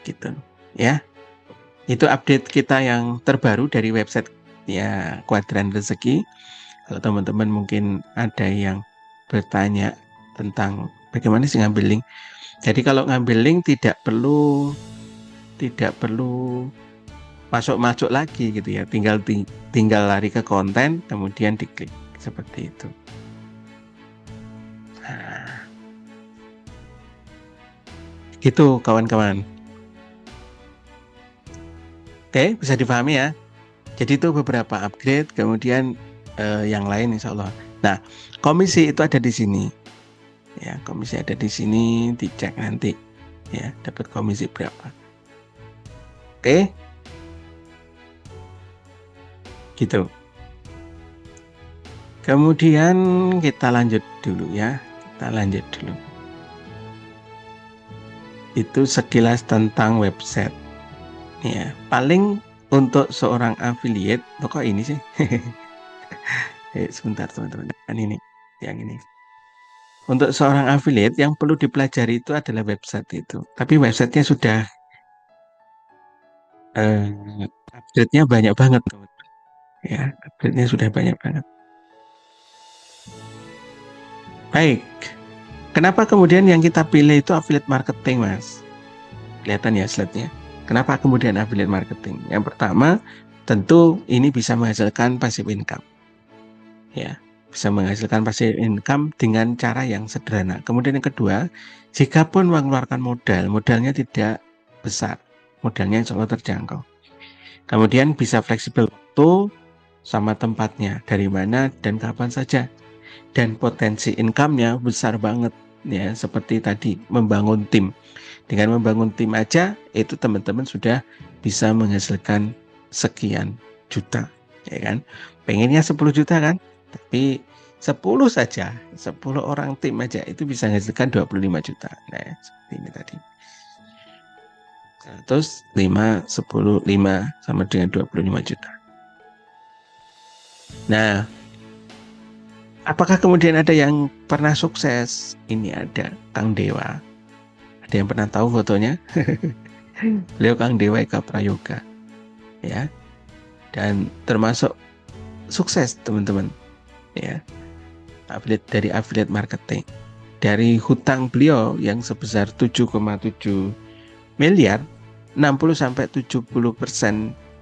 Gitu. Ya. Itu update kita yang terbaru dari website ya Kuadran Rezeki. Kalau teman-teman mungkin ada yang bertanya tentang bagaimana sih ngambil link. Jadi kalau ngambil link tidak perlu masuk lagi gitu ya. Tinggal lari ke konten kemudian diklik seperti itu. Nah, gitu kawan-kawan. Oke, bisa dipahami ya. Jadi itu beberapa upgrade, kemudian yang lain insya Allah. Nah, komisi itu ada di sini. Ya, komisi ada di sini, dicek nanti. Ya, dapat komisi berapa. Oke. Gitu. Kemudian kita lanjut dulu ya. Kita lanjut dulu. Itu sekilas tentang website. Ya, paling untuk seorang affiliate, kok ini sih? Sebentar teman-teman, ini yang ini. Untuk seorang affiliate yang perlu dipelajari itu adalah website itu. Tapi websitenya sudah upgrade-nya banyak banget, teman-teman. Ya, upgrade-nya sudah banyak banget. Baik, kenapa kemudian yang kita pilih itu affiliate marketing, Mas? Kelihatan ya slide-nya. Kenapa kemudian affiliate marketing? Yang pertama, tentu ini bisa menghasilkan passive income. Ya, bisa menghasilkan passive income dengan cara yang sederhana. Kemudian yang kedua, jika pun mengeluarkan modalnya tidak besar, modalnya insya Allah terjangkau. Kemudian bisa fleksibel waktu sama tempatnya, dari mana dan kapan saja. Dan potensi income-nya besar banget ya, seperti tadi membangun tim. Dengan membangun tim aja itu teman-teman sudah bisa menghasilkan sekian juta, ya kan? Pengennya 10 juta kan? Tapi 10 saja, 10 orang tim aja itu bisa menghasilkan 25 juta. Nah, seperti ini tadi. 100, 5, 10, 5 sama dengan 25 juta. Nah, Apakah kemudian ada yang pernah sukses? Ini ada Kang Dewa. Ada yang pernah tahu fotonya? Beliau Kang Dewa Eka Prayoga, ya. Dan termasuk sukses teman-teman, ya. Dari affiliate marketing. Dari hutang beliau yang sebesar 7,7 miliar, 60-70%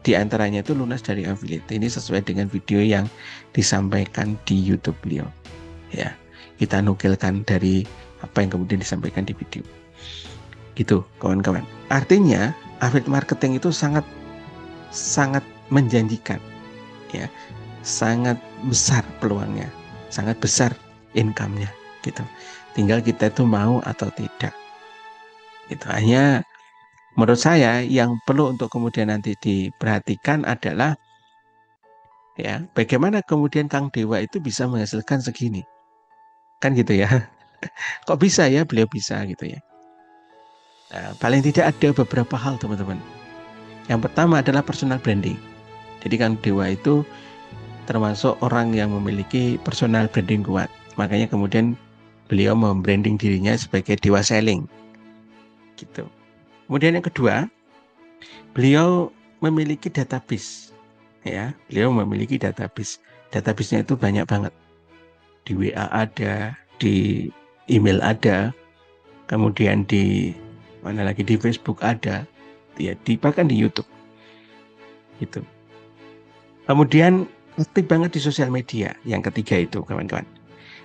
diantaranya itu lunas dari affiliate. Ini sesuai dengan video yang disampaikan di YouTube beliau. Ya, kita nukilkan dari apa yang kemudian disampaikan di video. Gitu, kawan-kawan. Artinya, affiliate marketing itu sangat menjanjikan, ya, sangat besar peluangnya, sangat besar income-nya, gitu. Tinggal kita itu mau atau tidak. Itu hanya menurut saya yang perlu untuk kemudian nanti diperhatikan adalah, ya, bagaimana kemudian Kang Dewa itu bisa menghasilkan segini, kan gitu ya. Kok bisa ya beliau bisa gitu ya. Nah, paling tidak ada beberapa hal teman-teman. Yang pertama adalah personal branding. Jadi Kang Dewa itu termasuk orang yang memiliki personal branding kuat. Makanya kemudian beliau membranding dirinya sebagai Dewa Selling. Gitu. Kemudian yang kedua, beliau memiliki database. Ya, beliau memiliki database. Database-nya itu banyak banget. Di WA ada, di email ada, kemudian di mana lagi, di Facebook ada, ya, bahkan di YouTube. Gitu. Kemudian aktif banget di sosial media. Yang ketiga itu, kawan-kawan.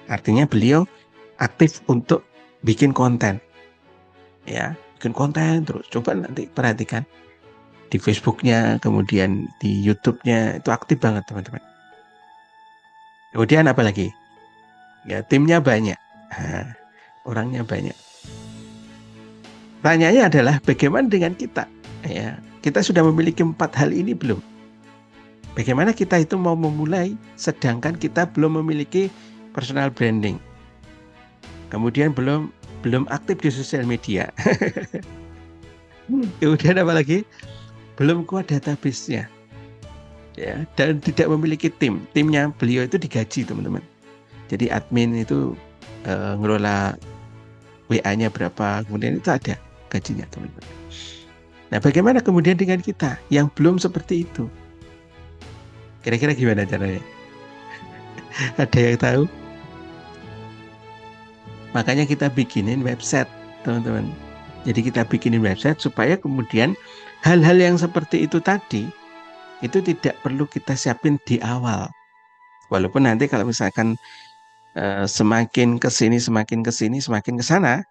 Artinya beliau aktif untuk bikin konten. Ya, bikin konten terus. Coba nanti perhatikan di Facebooknya, kemudian di YouTube-nya, itu aktif banget teman-teman. Kemudian apa lagi? Ya, timnya banyak. Nah, orangnya banyak. Pertanyaannya adalah bagaimana dengan kita? Ya, kita sudah memiliki 4 hal ini belum? Bagaimana kita itu mau memulai sedangkan kita belum memiliki personal branding? Kemudian belum aktif di sosial media. Kemudian apa lagi? Belum kuat database-nya. Ya, dan tidak memiliki tim. Timnya beliau itu digaji, teman-teman. Jadi admin itu ngelola WA-nya berapa, kemudian itu ada gajinya, teman-teman. Nah, bagaimana kemudian dengan kita yang belum seperti itu? Kira-kira gimana caranya? Ada yang tahu? Makanya kita bikinin website, teman-teman. Jadi kita bikinin website supaya kemudian hal-hal yang seperti itu tadi itu tidak perlu kita siapin di awal. Walaupun nanti kalau misalkan semakin kesini, semakin ke sana,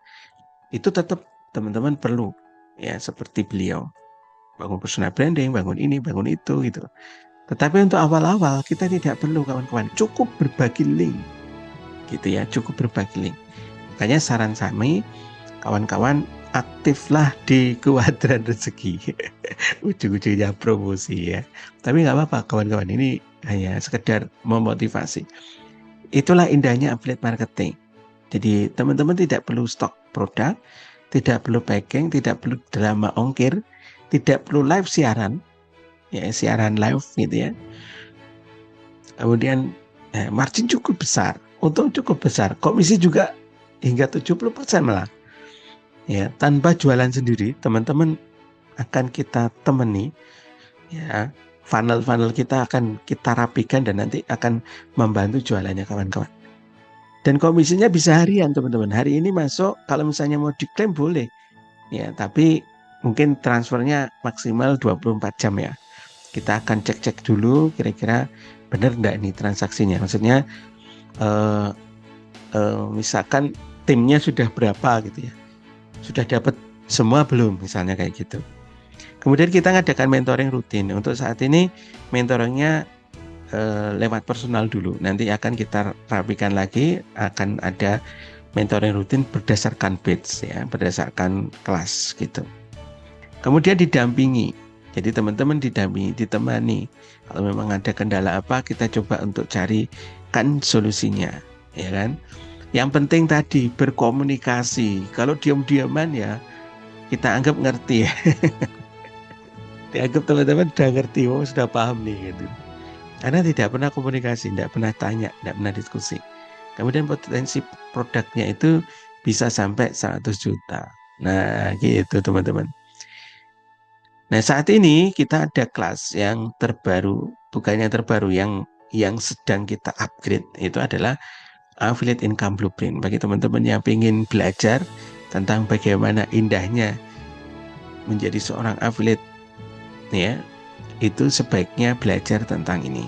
itu tetap teman-teman perlu, ya, seperti beliau bangun personal branding, bangun ini, bangun itu, gitu. Tetapi untuk awal-awal kita tidak perlu, kawan-kawan, cukup berbagi link, gitu ya, cukup berbagi link. Makanya saran kami, kawan-kawan, aktiflah di Kuadran Rezeki. Ujung-ujungnya promosi ya. Tapi nggak apa-apa kawan-kawan, ini hanya sekedar memotivasi. Itulah indahnya affiliate marketing. Jadi teman-teman tidak perlu stok produk, tidak perlu packing, tidak perlu drama ongkir, tidak perlu live siaran, ya, siaran live gitu ya. Kemudian margin cukup besar, untung cukup besar, komisi juga hingga 70% malah. Ya, tanpa jualan sendiri, teman-teman akan kita temani, ya, funnel-funnel kita akan kita rapikan dan nanti akan membantu jualannya kawan-kawan. Dan komisinya bisa harian, teman-teman. Hari ini masuk, kalau misalnya mau diklaim boleh, ya, tapi mungkin transfernya maksimal 24 jam ya. Kita akan cek-cek dulu kira-kira benar enggak ini transaksinya. Maksudnya misalkan timnya sudah berapa gitu ya. Sudah dapat semua belum, misalnya kayak gitu. Kemudian kita ngadakan mentoring rutin. Untuk saat ini mentoringnya lewat personal dulu. Nanti akan kita rapikan lagi, akan ada mentoring rutin berdasarkan batch ya, berdasarkan kelas gitu. Kemudian didampingi. Jadi teman-teman didampingi, ditemani. Kalau memang ada kendala apa, kita coba untuk carikan solusinya, ya kan? Yang penting tadi berkomunikasi. Kalau diam-diaman ya kita anggap ngerti ya. Dianggap teman-teman sudah ngerti, sudah paham nih gitu. Karena tidak pernah komunikasi, tidak pernah tanya, tidak pernah diskusi. Kemudian potensi produknya itu bisa sampai 100 juta. Nah, gitu teman-teman. Nah, saat ini kita ada kelas yang terbaru, bukannya terbaru, yang sedang kita upgrade itu adalah Affiliate Income Blueprint. Bagi teman-teman yang ingin belajar tentang bagaimana indahnya menjadi seorang affiliate, ya, itu sebaiknya belajar tentang ini,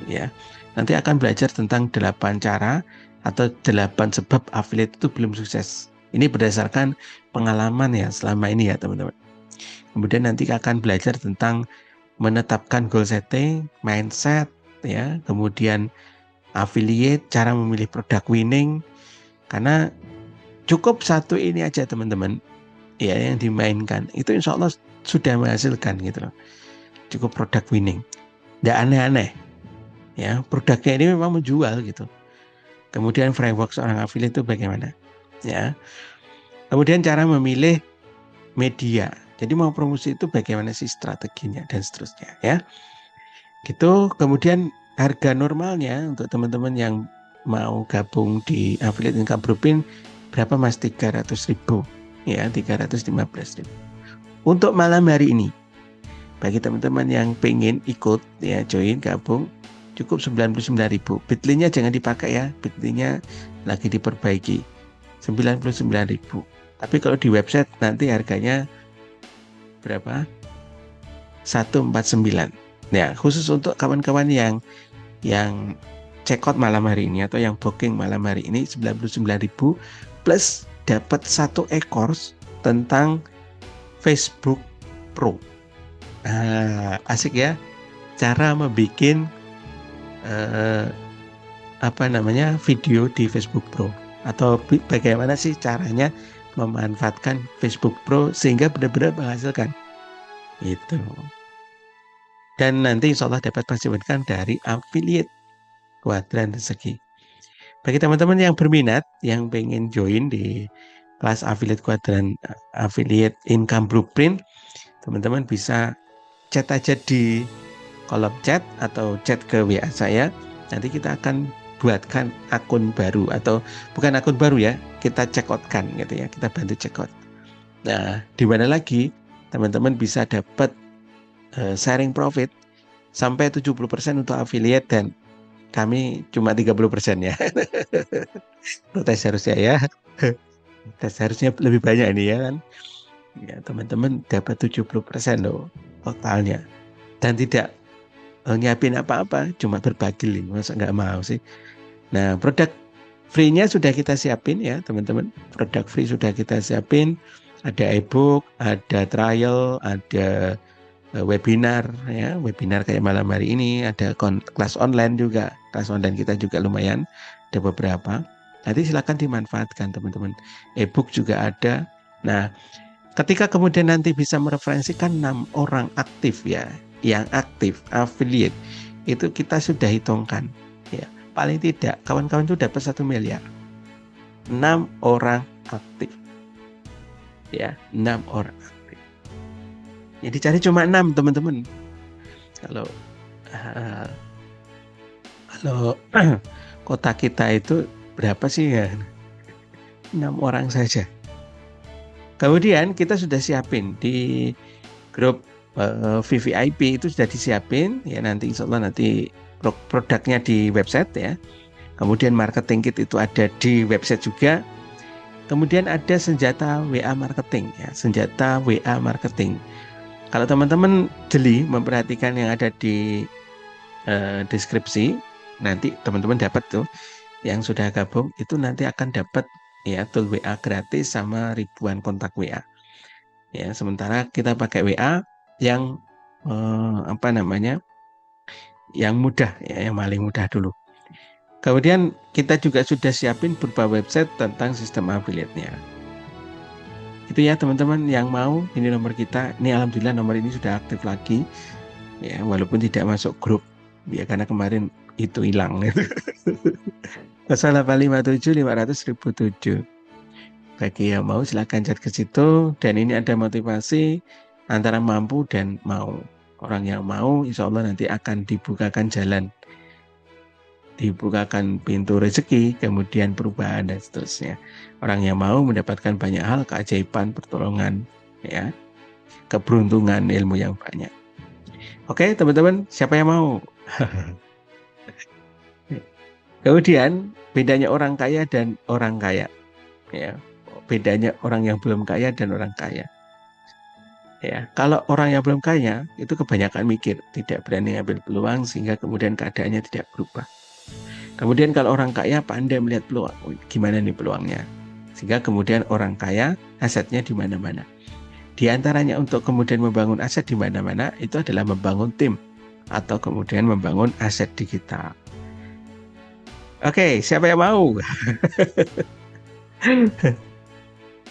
ya. Nanti akan belajar tentang 8 cara atau 8 sebab affiliate itu belum sukses. Ini berdasarkan pengalaman ya selama ini ya teman-teman. Kemudian nanti akan belajar tentang menetapkan goal setting, mindset, ya, kemudian affiliate, cara memilih produk winning, karena cukup satu ini aja teman-teman, ya, yang dimainkan itu insya Allah sudah menghasilkan gitu loh. Cukup produk winning, nggak aneh-aneh, ya, produknya ini memang menjual gitu. Kemudian framework seorang affiliate itu bagaimana, ya. Kemudian cara memilih media, jadi mau promosi itu bagaimana sih strateginya dan seterusnya, ya. Gitu. Kemudian harga normalnya untuk teman-teman yang mau gabung di Affiliate Income Blueprint berapa Mas? 300.000, ya, 315.000. Untuk malam hari ini, bagi teman-teman yang pengen ikut, ya, join gabung, cukup 99.000. Bitly-nya jangan dipakai ya, Bitly-nya lagi diperbaiki, 99.000. Tapi kalau di website nanti harganya berapa? 149. Nah, khusus untuk kawan-kawan yang check out malam hari ini atau yang booking malam hari ini 99.000 plus dapat 1 e-course tentang Facebook Pro. Asik ya, cara membuat video di Facebook Pro, atau bagaimana sih caranya memanfaatkan Facebook Pro sehingga benar-benar menghasilkan itu. Dan nanti insya Allah dapat pastikan dari affiliate Kuadran Rezeki. Bagi teman-teman yang berminat, yang pengen join di kelas affiliate Kuadran, Affiliate Income Blueprint, teman-teman bisa chat aja di kolom chat atau chat ke WA saya. Nanti kita akan buatkan akun baru, atau bukan akun baru ya, kita check out-kan gitu ya, kita bantu check out. Nah, di mana lagi teman-teman bisa dapat sharing profit sampai 70% untuk affiliate, dan kami cuma 30% ya. Protes harusnya ya. Protes harusnya lebih banyak ini ya kan. Ya, teman-teman dapat 70% loh totalnya. Dan tidak nyiapin apa-apa, cuma berbagi link. Masa nggak mau sih? Nah, produk free-nya sudah kita siapin ya teman-teman. Produk free sudah kita siapin. Ada e-book, ada trial, ada webinar ya, webinar kayak malam hari ini, ada kelas online juga. Kelas online kita juga lumayan, ada beberapa. Nanti silakan dimanfaatkan teman-teman. E-book juga ada. Nah, ketika kemudian nanti bisa mereferensikan 6 orang aktif ya, yang aktif affiliate, itu kita sudah hitungkan ya. Paling tidak kawan-kawan itu dapat 1 miliar. 6 orang aktif. Ya, 6 orang aktif. Yang dicari cuma 6 teman-teman. Kalau kota kita itu berapa sih ya? 6 orang saja. Kemudian kita sudah siapin di grup VVIP, itu sudah disiapin ya, nanti insya Allah nanti produknya di website ya. Kemudian marketing kit itu ada di website juga. Kemudian ada senjata WA marketing ya, senjata WA marketing. Kalau teman-teman jeli memperhatikan yang ada di deskripsi, nanti teman-teman dapat tuh, yang sudah gabung itu nanti akan dapat ya tool WA gratis sama ribuan kontak WA. Ya, sementara kita pakai WA yang yang mudah ya, yang paling mudah dulu. Kemudian kita juga sudah siapin beberapa website tentang sistem affiliate-nya. Itu ya teman-teman yang mau, ini nomor kita. Ini alhamdulillah nomor ini sudah aktif lagi. Ya, walaupun tidak masuk grup. Ya karena kemarin itu hilang. 0857 500 1007. Bagi yang mau silakan chat ke situ, dan ini ada motivasi antara mampu dan mau. Orang yang mau insya Allah nanti akan dibukakan jalan dibukakan pintu rezeki, kemudian perubahan dan seterusnya. Orang yang mau mendapatkan banyak hal, keajaiban, pertolongan, ya, keberuntungan, ilmu yang banyak. Oke, teman-teman, siapa yang mau? Kemudian bedanya orang kaya dan orang kaya, ya. Bedanya orang yang belum kaya dan orang kaya. Ya, kalau orang yang belum kaya itu kebanyakan mikir, tidak berani ambil peluang sehingga kemudian keadaannya tidak berubah. Kemudian kalau orang kaya pandai melihat peluang, gimana nih peluangnya? Sehingga kemudian orang kaya asetnya di mana-mana. Di antaranya untuk kemudian membangun aset di mana-mana itu adalah membangun tim atau kemudian membangun aset digital. Oke, siapa yang mau?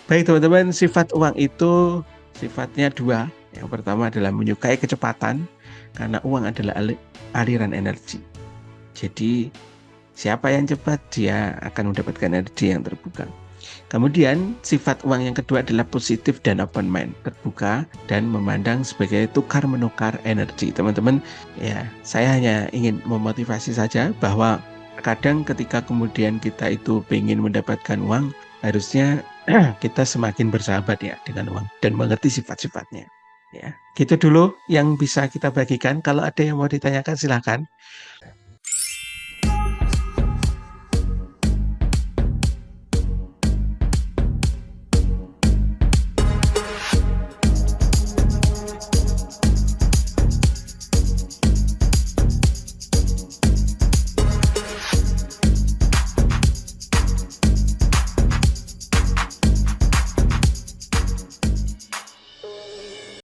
Baik teman-teman, sifat uang itu sifatnya dua. Yang pertama adalah menyukai kecepatan, karena uang adalah aliran energi. Jadi siapa yang cepat, dia akan mendapatkan energi yang terbuka. Kemudian sifat uang yang kedua adalah positif dan open mind, terbuka dan memandang sebagai tukar-menukar energi. Teman-teman, ya saya hanya ingin memotivasi saja bahwa kadang ketika kemudian kita itu ingin mendapatkan uang, harusnya kita semakin bersahabat ya dengan uang dan mengerti sifat-sifatnya. Ya, gitu dulu yang bisa kita bagikan. Kalau ada yang mau ditanyakan silahkan.